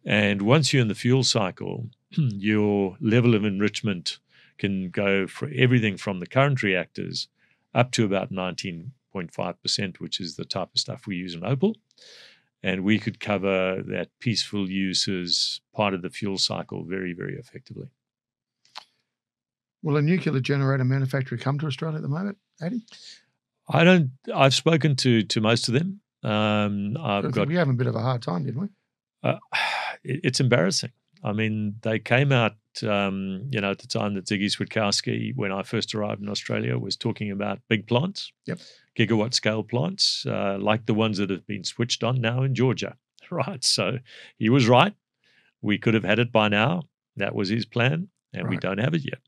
And once you're in the fuel cycle, your level of enrichment can go for everything from the current reactors up to about 19.5%, which is the type of stuff we use in Opal. And we could cover that peaceful use as part of the fuel cycle very, very effectively. Will a nuclear generator manufacturer come to Australia at the moment, Adi? I've spoken to most of them. We have a bit of a hard time, didn't we? It's embarrassing. I mean, they came out, at the time that Ziggy Switkowski, when I first arrived in Australia, was talking about big plants, gigawatt scale plants, like the ones that have been switched on now in Georgia, right? So he was right. We could have had it by now. That was his plan, and we don't have it yet.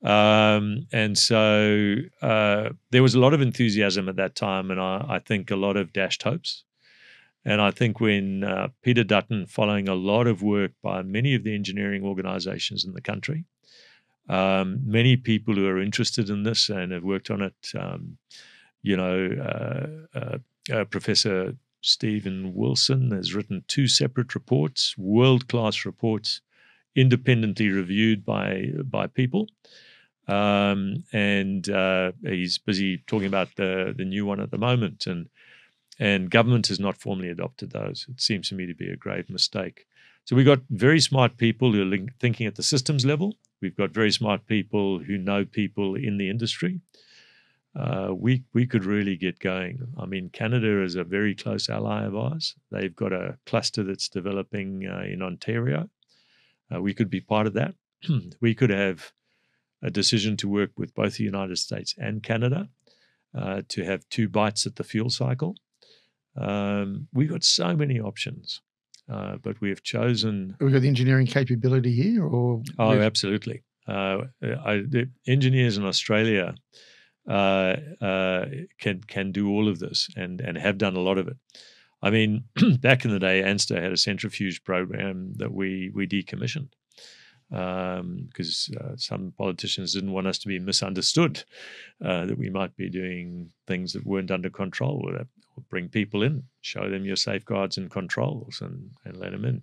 And so there was a lot of enthusiasm at that time, and I think a lot of dashed hopes. And I think when Peter Dutton, following a lot of work by many of the engineering organizations in the country, many people who are interested in this and have worked on it, Professor Stephen Wilson has written 2 separate reports, world-class reports, independently reviewed by people. And he's busy talking about the new one at the moment. And government has not formally adopted those. It seems to me to be a grave mistake. So we've got very smart people who are thinking at the systems level. We've got very smart people who know people in the industry. We could really get going. I mean, Canada is a very close ally of ours. They've got a cluster that's developing in Ontario. We could be part of that. We could have a decision to work with both the United States and Canada to have 2 bites at the fuel cycle. We've got so many options, but we have chosen. Have we got the engineering capability here, or? Oh, absolutely. The engineers in Australia can do all of this and have done a lot of it. I mean, back in the day, ANSTO had a centrifuge program that we decommissioned because some politicians didn't want us to be misunderstood, that we might be doing things that weren't under control. Or bring people in, show them your safeguards and controls, and let them in.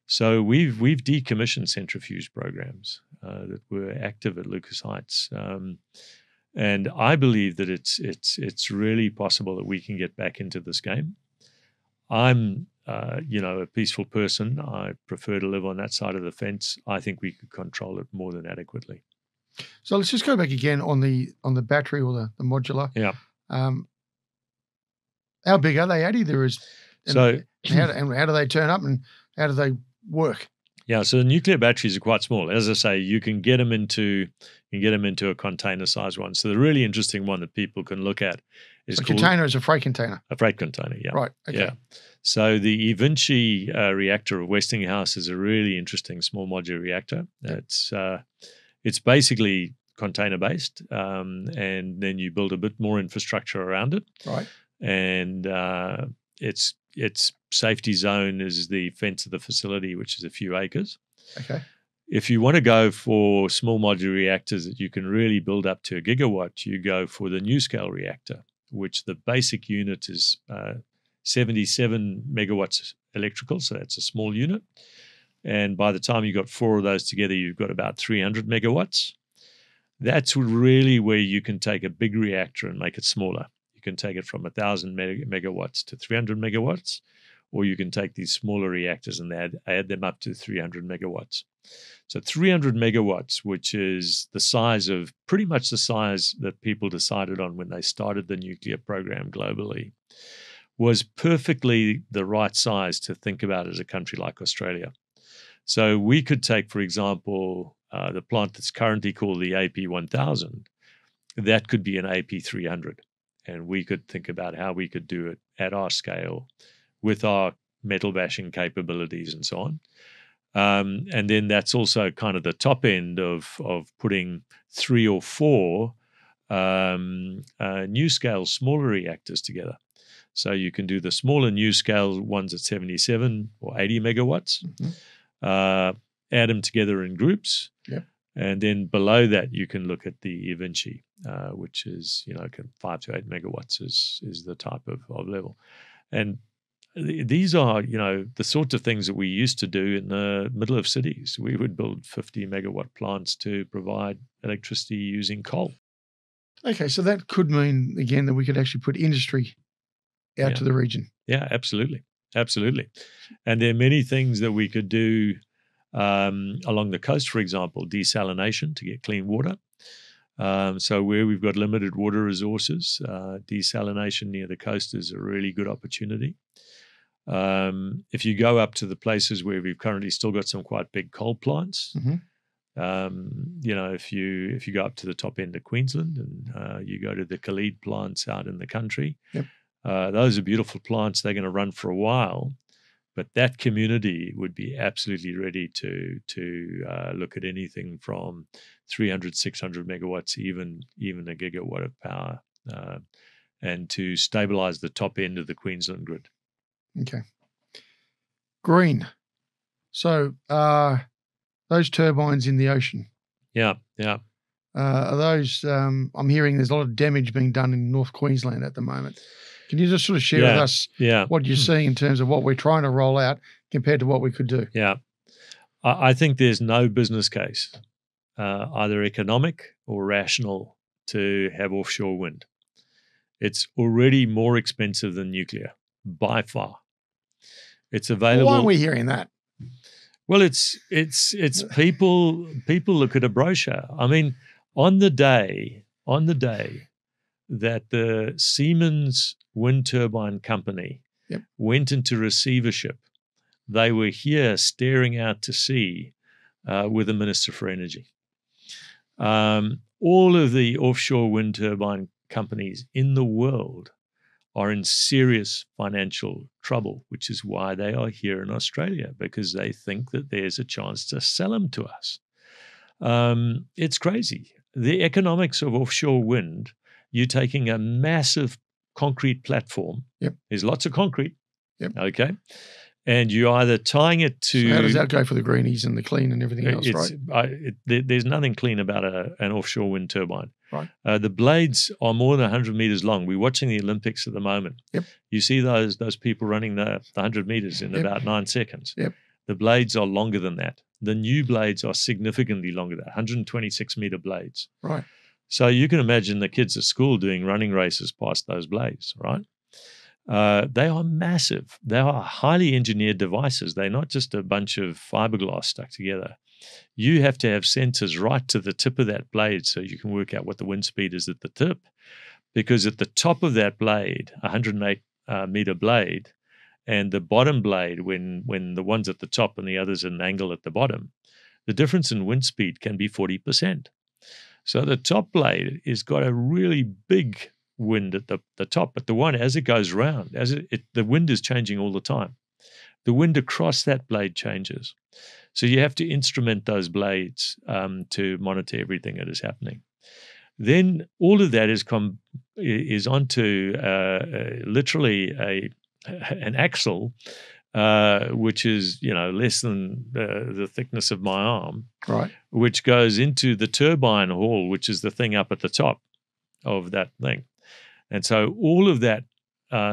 So we've decommissioned centrifuge programs that were active at Lucas Heights. And I believe that it's really possible that we can get back into this game. I'm, a peaceful person. I prefer to live on that side of the fence. I think we could control it more than adequately. So let's just go back again on the battery or the modular. Yeah. How big are they, Adi? How do they turn up and how do they work? Yeah, so the nuclear batteries are quite small. As I say, you can get them into a container-sized one. So the really interesting one that people can look at is a container is a freight container. A freight container, yeah. Right. Okay. Yeah. So the Evinci reactor of Westinghouse is a really interesting small modular reactor. It's basically container-based, and then you build a bit more infrastructure around it. Right. And its safety zone is the fence of the facility, which is a few acres. Okay. If you want to go for small modular reactors that you can really build up to 1 gigawatt, you go for the NuScale reactor, which the basic unit is 77 megawatts electrical, so that's a small unit. And by the time you've got 4 of those together, you've got about 300 megawatts. That's really where you can take a big reactor and make it smaller. You can take it from 1,000 megawatts to 300 megawatts, or you can take these smaller reactors and add them up to 300 megawatts. So 300 megawatts, which is pretty much the size that people decided on when they started the nuclear program globally, was perfectly the right size to think about as a country like Australia. So we could take, for example, the plant that's currently called the AP1000. That could be an AP300. And we could think about how we could do it at our scale with our metal bashing capabilities and so on. And then that's also kind of the top end of putting 3 or 4 new scale, smaller reactors together. So you can do the smaller new scale ones at 77 or 80 megawatts, add them together in groups. Yep. And then below that, you can look at the eVinci, which is, 5 to 8 megawatts is the type of level. And these are, the sorts of things that we used to do in the middle of cities. We would build 50 megawatt plants to provide electricity using coal. Okay, so that could mean, again, that we could actually put industry out to the region. Yeah, absolutely. Absolutely. And there are many things that we could do along the coast, for example, desalination to get clean water. So where we've got limited water resources, desalination near the coast is a really good opportunity. If you go up to the places where we've currently still got some quite big coal plants, if you go up to the top end of Queensland and you go to the Khalid plants out in the country, those are beautiful plants. They're going to run for a while, but that community would be absolutely ready to look at anything from 300, 600 megawatts, even a gigawatt of power, and to stabilize the top end of the Queensland grid. Okay. Green. So those turbines in the ocean. Yeah. Are those, I'm hearing there's a lot of damage being done in North Queensland at the moment. Can you just sort of share with us what you're seeing in terms of what we're trying to roll out compared to what we could do? Yeah. I think there's no business case, either economic or rational, to have offshore wind. It's already more expensive than nuclear, by far. It's available. Why aren't we hearing that? Well, it's people look at a brochure. I mean, on the day that the Siemens wind turbine company went into receivership, they were here staring out to sea with the Minister for Energy. All of the offshore wind turbine companies in the world are in serious financial trouble, which is why they are here in Australia, because they think that there's a chance to sell them to us. It's crazy. The economics of offshore wind, you're taking a massive concrete platform. There's lots of concrete. Okay. And you're either tying it to... So how does that go for the greenies and the clean and everything else, right? There's nothing clean about an offshore wind turbine. Right. The blades are more than 100 meters long. We're watching the Olympics at the moment. You see those people running the 100 meters in about 9 seconds. The blades are longer than that. The new blades are significantly longer than that, 126-meter blades. Right. So you can imagine the kids at school doing running races past those blades, right? They are massive. They are highly engineered devices. They're not just a bunch of fiberglass stuck together. You have to have sensors right to the tip of that blade so you can work out what the wind speed is at the tip. Because at the top of that blade, 108-meter blade, and the bottom blade, when the one's at the top and the other's at an angle at the bottom, the difference in wind speed can be 40%. So the top blade has got a really big wind at the top, but the one as it goes round, the wind is changing all the time. The wind across that blade changes. So you have to instrument those blades to monitor everything that is happening. Then all of that is onto literally an axle, which is less than the thickness of my arm, right? Which goes into the turbine hall, which is the thing up at the top of that thing. And so all of that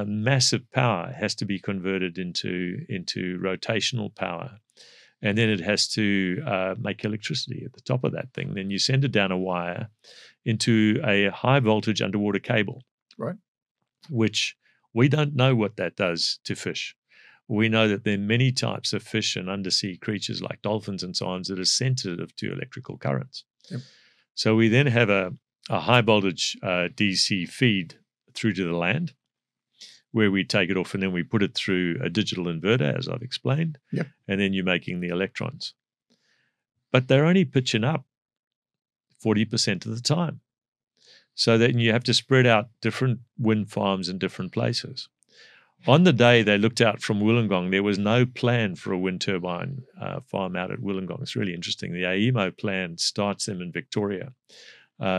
massive power has to be converted into rotational power. And then it has to make electricity at the top of that thing. Then you send it down a wire into a high voltage underwater cable. Right. Which we don't know what that does to fish. We know that there are many types of fish and undersea creatures like dolphins and so on that are sensitive to electrical currents. So we then have a high voltage DC feed through to the land, where we take it off and then we put it through a digital inverter, as I've explained, Yep. and then you're making the electrons. But they're only pitching up 40% of the time. So then you have to spread out different wind farms in different places. On the day they looked out from Wollongong, there was no plan for a wind turbine farm out at Wollongong. It's really interesting. The AEMO plan starts them in Victoria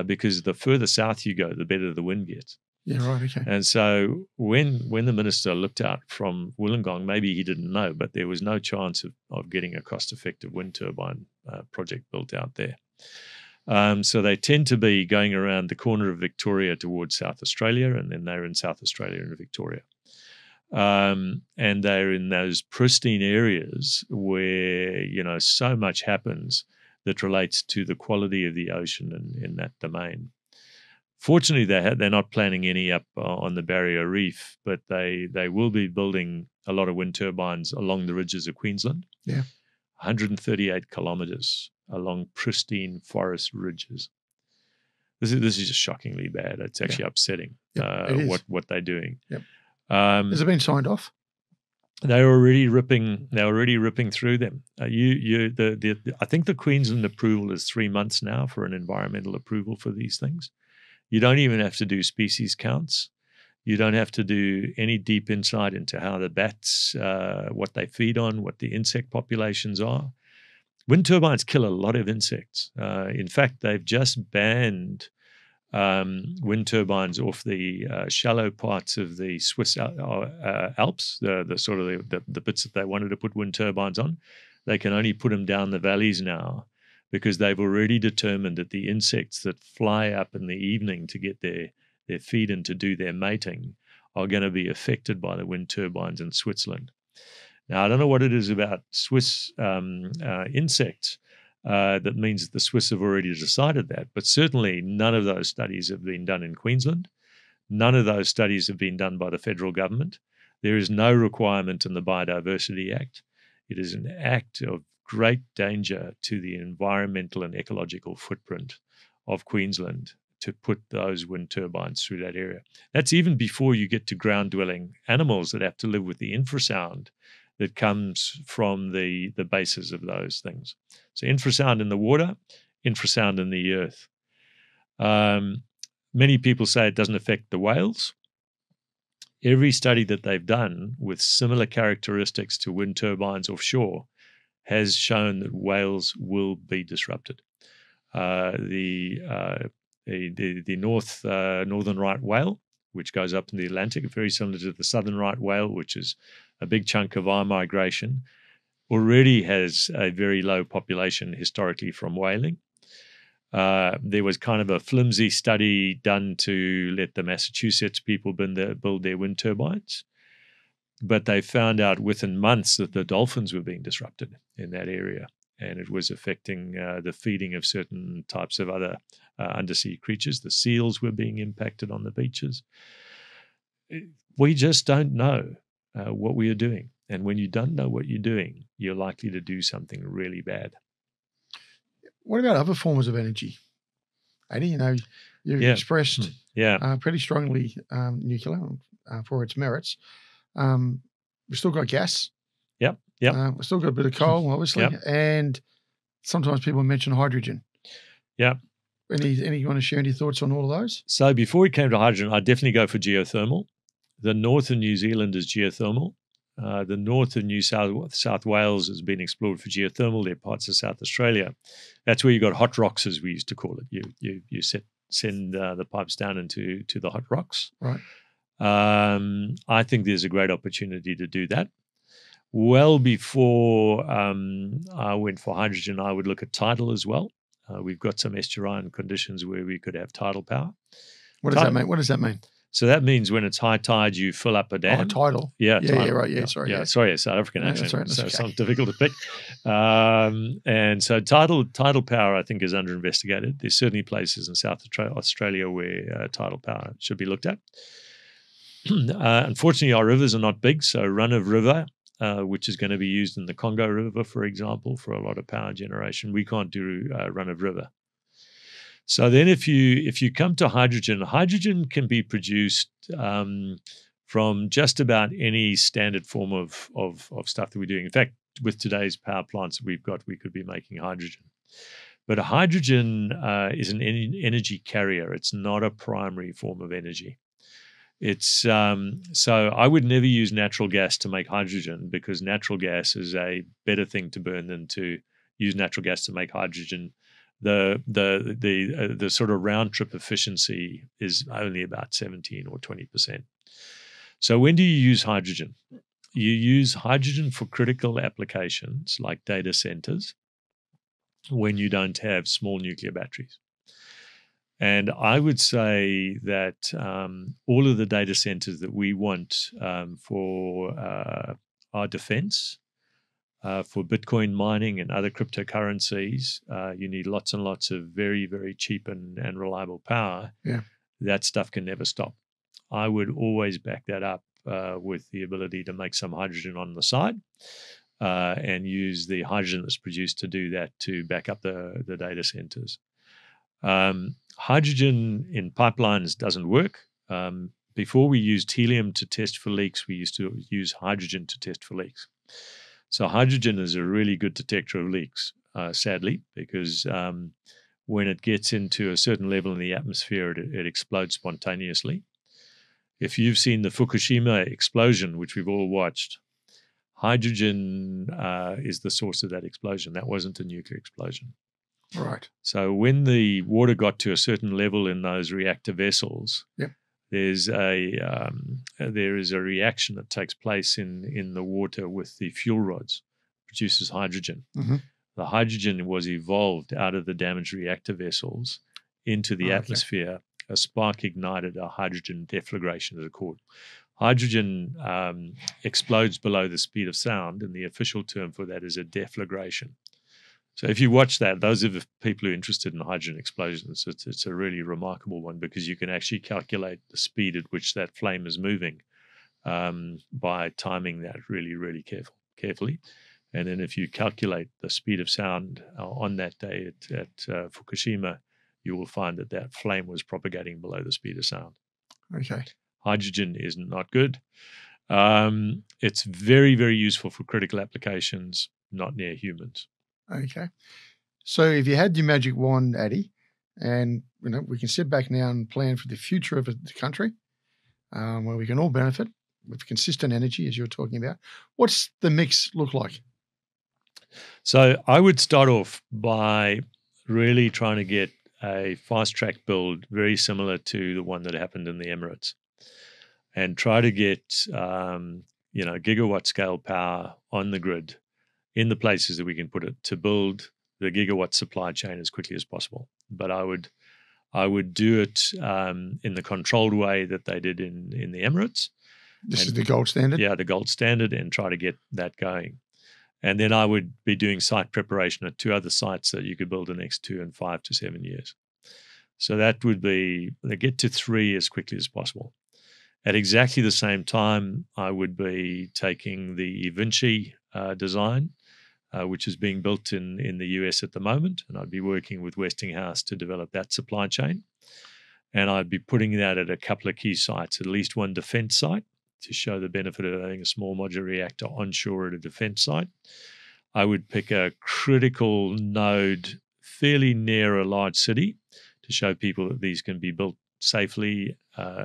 because the further south you go, the better the wind gets. Yeah, right, okay. And so when the minister looked out from Wollongong, maybe he didn't know, but there was no chance of getting a cost-effective wind turbine project built out there. So they tend to be going around the corner of Victoria towards South Australia, and then they're in South Australia and Victoria. And they're in those pristine areas where, so much happens that relates to the quality of the ocean in that domain. Fortunately, they're not planning any up on the Barrier Reef, but they will be building a lot of wind turbines along the ridges of Queensland. Yeah. 138 kilometres along pristine forest ridges. This is just shockingly bad. It's actually upsetting what they're doing. Yep. Has it been signed off? They're already ripping through them. I think the Queensland approval is 3 months now for an environmental approval for these things. You don't even have to do species counts. You don't have to do any deep insight into how the bats, what they feed on, what the insect populations are. Wind turbines kill a lot of insects. In fact, they've just banned wind turbines off the shallow parts of the Swiss Alps, the bits that they wanted to put wind turbines on. They can only put them down the valleys now because they've already determined that the insects that fly up in the evening to get their feed and to do their mating are going to be affected by the wind turbines in Switzerland. Now, I don't know what it is about Swiss insects that means that the Swiss have already decided that, but certainly none of those studies have been done in Queensland. None of those studies have been done by the federal government. There is no requirement in the Biodiversity Act. It is an act of great danger to the environmental and ecological footprint of Queensland to put those wind turbines through that area. That's even before you get to ground-dwelling animals that have to live with the infrasound that comes from the bases of those things. So infrasound in the water, infrasound in the earth. Many people say it doesn't affect the whales. Every study that they've done with similar characteristics to wind turbines offshore has shown that whales will be disrupted. The northern right whale, which goes up in the Atlantic, very similar to the southern right whale, which is a big chunk of our migration, already has a very low population historically from whaling. There was kind of a flimsy study done to let the Massachusetts people build their wind turbines, but they found out within months that the dolphins were being disrupted in that area, and it was affecting the feeding of certain types of other undersea creatures. The seals were being impacted on the beaches. We just don't know what we are doing. And when you don't know what you're doing, you're likely to do something really bad. What about other forms of energy? Adi, you've expressed pretty strongly nuclear for its merits. We've still got gas. Yep. We've still got a bit of coal, obviously. Yep. And sometimes people mention hydrogen. Yep. You want to share any thoughts on all of those? So before we came to hydrogen, I'd definitely go for geothermal. The north of New Zealand is geothermal. The north of New South Wales has been explored for geothermal. There are parts of South Australia. That's where you got hot rocks, as we used to call it. You send the pipes down into the hot rocks. Right. I think there's a great opportunity to do that. Well before I went for hydrogen, I would look at tidal as well. We've got some estuarine conditions where we could have tidal power. What does that mean? So that means when it's high tide, you fill up a dam. Oh, tidal. Yeah, tidal. Yeah, right. Yeah, sorry. Yeah, sorry, South African accent. That's so okay. It's not difficult to pick. And so tidal power, I think, is under investigated. There's certainly places in South Australia where tidal power should be looked at. Unfortunately, our rivers are not big. So run-of-river, which is going to be used in the Congo River, for example, for a lot of power generation, we can't do run-of-river. So then if you come to hydrogen can be produced from just about any standard form of stuff that we're doing. In fact, with today's power plants that we've got, we could be making hydrogen. But hydrogen is an energy carrier. It's not a primary form of energy. It's so I would never use natural gas to make hydrogen, because natural gas is a better thing to burn than to use natural gas to make hydrogen. The sort of round trip efficiency is only about 17 or 20%. So when do you use hydrogen? You use hydrogen for critical applications like data centers, when you don't have small nuclear batteries. And I would say that all of the data centers that we want for our defense, for Bitcoin mining and other cryptocurrencies, you need lots and lots of very, very cheap and reliable power. Yeah. That stuff can never stop. I would always back that up with the ability to make some hydrogen on the side and use the hydrogen that's produced to do that, to back up the data centers. Hydrogen in pipelines doesn't work. Before we used helium to test for leaks, we used to use hydrogen to test for leaks. So hydrogen is a really good detector of leaks, sadly, because when it gets into a certain level in the atmosphere, it explodes spontaneously. If you've seen the Fukushima explosion, which we've all watched, hydrogen is the source of that explosion. That wasn't a nuclear explosion. Right. So when the water got to a certain level in those reactor vessels, yep, there is a reaction that takes place in the water with the fuel rods, produces hydrogen. Mm-hmm. The hydrogen was evolved out of the damaged reactor vessels into the atmosphere. Okay. A spark ignited a hydrogen deflagration, as it's called. Hydrogen explodes below the speed of sound, and the official term for that is a deflagration. So if you watch that, those are the people who are interested in hydrogen explosions. It's a really remarkable one, because you can actually calculate the speed at which that flame is moving by timing that really, really carefully. And then if you calculate the speed of sound on that day at Fukushima, you will find that flame was propagating below the speed of sound. Okay. Hydrogen is not good. It's very, very useful for critical applications, not near humans. Okay. So if you had your magic wand, Adi, and we can sit back now and plan for the future of the country, where we can all benefit with consistent energy, as you're talking about, what's the mix look like? So I would start off by really trying to get a fast-track build very similar to the one that happened in the Emirates, and try to get gigawatt scale power on the grid in the places that we can put it, to build the gigawatt supply chain as quickly as possible. But I would do it in the controlled way that they did in the Emirates. This is the gold standard? Yeah, the gold standard, and try to get that going. And then I would be doing site preparation at 2 other sites that you could build the next 2 and 5 to 7 years. So that would be, they get to 3 as quickly as possible. At exactly the same time, I would be taking the eVinci design, which is being built in the US at the moment, and I'd be working with Westinghouse to develop that supply chain. And I'd be putting that at a couple of key sites, at least one defense site, to show the benefit of having a small modular reactor onshore at a defense site. I would pick a critical node fairly near a large city to show people that these can be built safely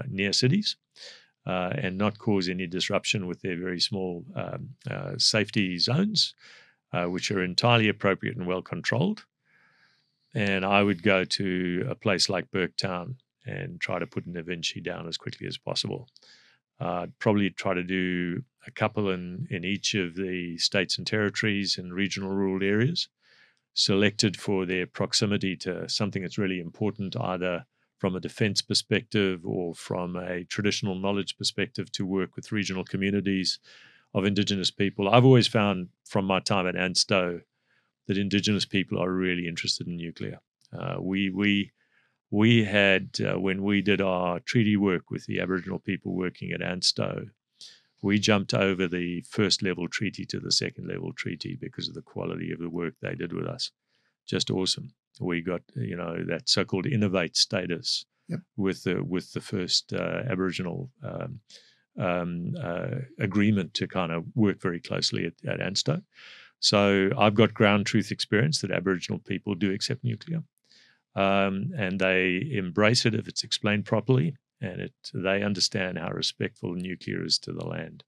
near cities and not cause any disruption with their very small safety zones, which are entirely appropriate and well controlled. And I would go to a place like Burketown and try to put an eVinci down as quickly as possible. I'd probably try to do a couple in each of the states and territories and regional rural areas, selected for their proximity to something that's really important, either from a defense perspective or from a traditional knowledge perspective, to work with regional communities of Indigenous people. I've always found from my time at ANSTO that Indigenous people are really interested in nuclear. We had, when we did our treaty work with the Aboriginal people working at ANSTO, we jumped over the first level treaty to the second level treaty because of the quality of the work they did with us. Just awesome. We got, that so-called innovate status. Yep. with the first Aboriginal agreement to kind of work very closely at ANSTO. So I've got ground truth experience that Aboriginal people do accept nuclear, and they embrace it if it's explained properly, and they understand how respectful nuclear is to the land.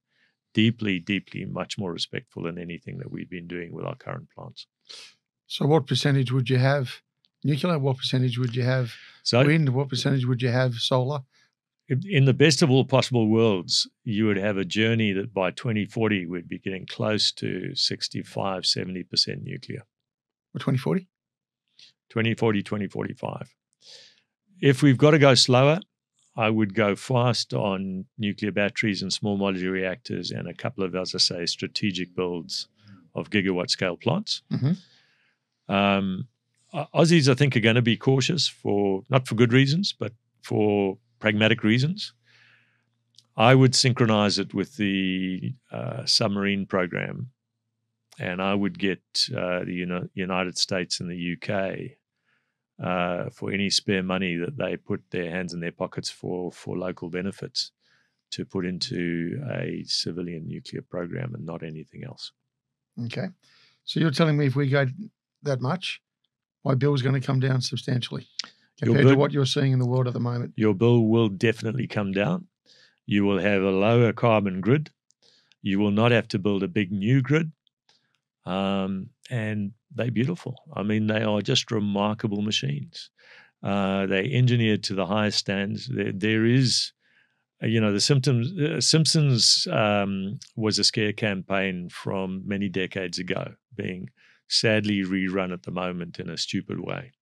Deeply, deeply, much more respectful than anything that we've been doing with our current plants. So what percentage would you have nuclear? What percentage would you have wind? What percentage would you have solar? In the best of all possible worlds, you would have a journey that by 2040 we'd be getting close to 65, 70% nuclear. Or 2040? 2040, 2045. If we've got to go slower, I would go fast on nuclear batteries and small modular reactors and a couple of, as I say, strategic builds of gigawatt scale plants. Aussies, I think, are going to be cautious not for good reasons, but for pragmatic reasons. I would synchronize it with the submarine program, and I would get the United States and the UK for any spare money that they put their hands in their pockets for local benefits to put into a civilian nuclear program and not anything else. Okay. So you're telling me if we go that much, my bill is going to come down substantially compared to what you're seeing in the world at the moment? Your bill will definitely come down. You will have a lower carbon grid. You will not have to build a big new grid. And they're beautiful. I mean, they are just remarkable machines. They're engineered to the highest standards. There is, the Simpsons was a scare campaign from many decades ago, being sadly rerun at the moment in a stupid way.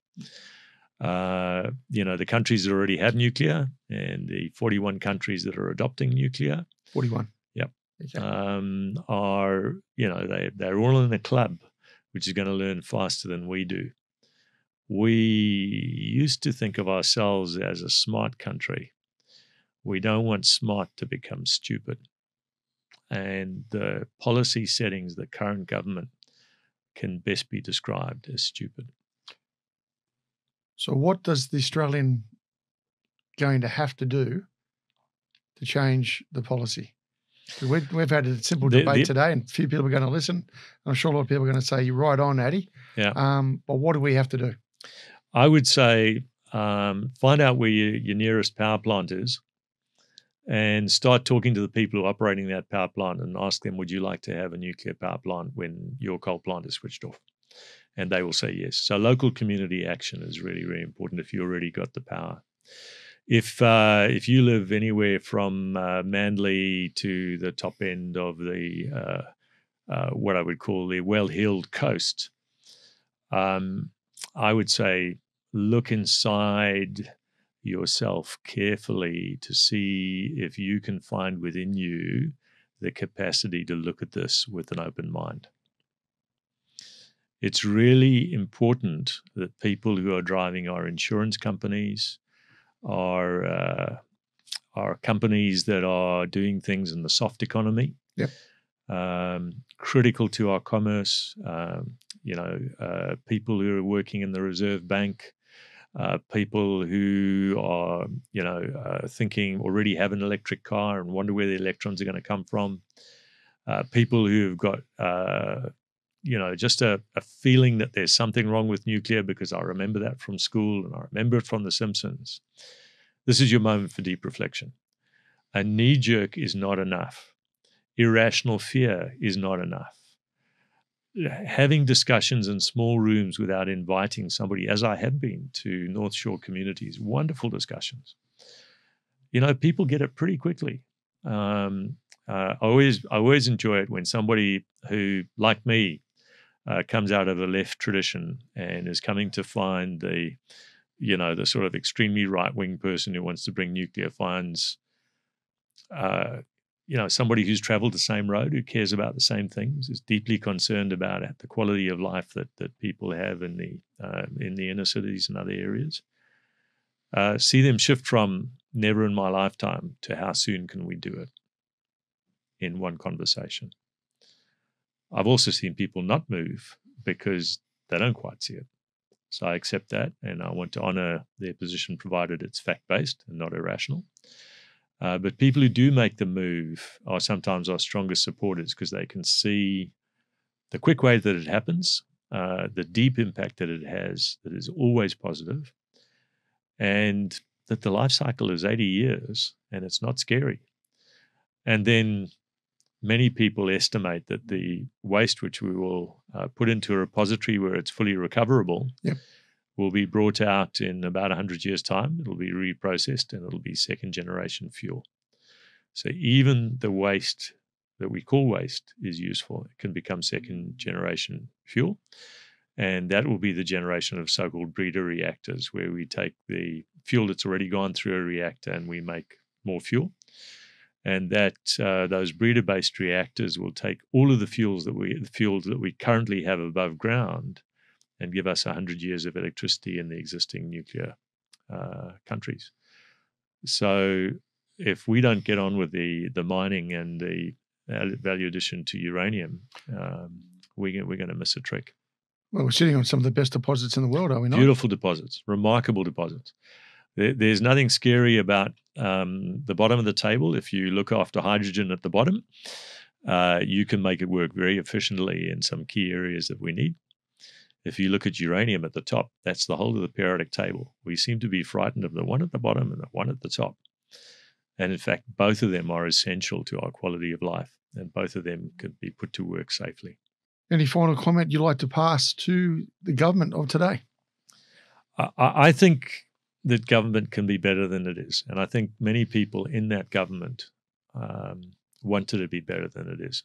The countries that already have nuclear and the 41 countries that are adopting nuclear. 41. Yep. Okay. They're all in a club, which is going to learn faster than we do. We used to think of ourselves as a smart country. We don't want smart to become stupid. And the policy settings of the current government can best be described as stupid. So what does the Australian going to have to do to change the policy? We've had a simple debate today, and a few people are going to listen. I'm sure a lot of people are going to say, "You're right on, Addy." Yeah. But what do we have to do? I would say find out where your nearest power plant is and start talking to the people who are operating that power plant and ask them, would you like to have a nuclear power plant when your coal plant is switched off? And they will say yes. So local community action is really, really important if you already got the power. If you live anywhere from Manly to the top end of the what I would call the well-heeled coast, I would say look inside yourself carefully to see if you can find within you the capacity to look at this with an open mind. It's really important that people who are driving our insurance companies, are companies that are doing things in the soft economy, yep. Critical to our commerce, people who are working in the Reserve Bank, people who are, thinking already have an electric car and wonder where the electrons are going to come from, people who've got, just a feeling that there's something wrong with nuclear because I remember that from school and I remember it from The Simpsons. This is your moment for deep reflection. A knee-jerk is not enough. Irrational fear is not enough. Having discussions in small rooms without inviting somebody, as I have been to North Shore communities, wonderful discussions. People get it pretty quickly. I always enjoy it when somebody who, like me, comes out of a left tradition and is coming to find the sort of extremely right-wing person who wants to bring nuclear finds, somebody who's traveled the same road, who cares about the same things, is deeply concerned about it, the quality of life that people have in the inner cities and other areas. See them shift from never in my lifetime to how soon can we do it in one conversation. I've also seen people not move because they don't quite see it. So I accept that, and I want to honor their position provided it's fact-based and not irrational. But people who do make the move are sometimes our strongest supporters because they can see the quick way that it happens, the deep impact that it has, that is always positive, and that the life cycle is 80 years and it's not scary. And then many people estimate that the waste which we will put into a repository where it's fully recoverable will be brought out in about 100 years' time. It'll be reprocessed and it'll be second-generation fuel. So even the waste that we call waste is useful. It can become second-generation fuel. And that will be the generation of so-called breeder reactors, where we take the fuel that's already gone through a reactor and we make more fuel. And that those breeder-based reactors will take all of the fuels that we currently have above ground and give us 100 years of electricity in the existing nuclear countries. So if we don't get on with the mining and the value addition to uranium, we're going to miss a trick. Well, we're sitting on some of the best deposits in the world, are we not? Beautiful deposits, remarkable deposits. There's nothing scary about the bottom of the table. If you look after hydrogen at the bottom, you can make it work very efficiently in some key areas that we need. If you look at uranium at the top, that's the whole of the periodic table. We seem to be frightened of the one at the bottom and the one at the top. And in fact, both of them are essential to our quality of life, and both of them can be put to work safely. Any final comment you'd like to pass to the government of today? I think that government can be better than it is. And I think many people in that government want it to be better than it is,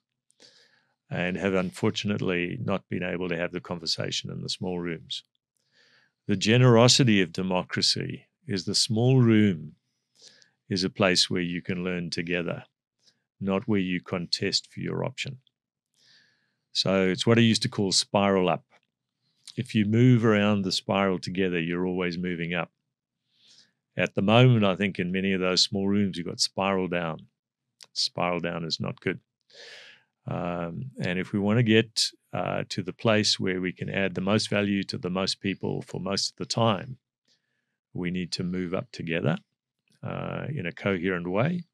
and have unfortunately not been able to have the conversation in the small rooms. The generosity of democracy is the small room is a place where you can learn together, not where you contest for your option. So it's what I used to call spiral up. If you move around the spiral together, you're always moving up. At the moment, I think in many of those small rooms, you've got spiral down. Spiral down is not good. And if we want to get to the place where we can add the most value to the most people for most of the time, we need to move up together in a coherent way.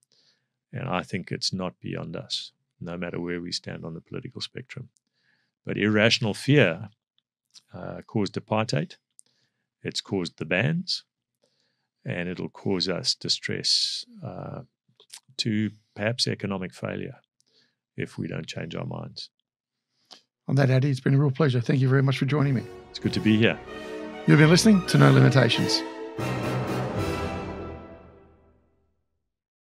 And I think it's not beyond us, no matter where we stand on the political spectrum. But irrational fear caused apartheid. It's caused the bans. And it'll cause us distress to perhaps economic failure if we don't change our minds. On that, Adi, it's been a real pleasure. Thank you very much for joining me. It's good to be here. You've been listening to No Limitations.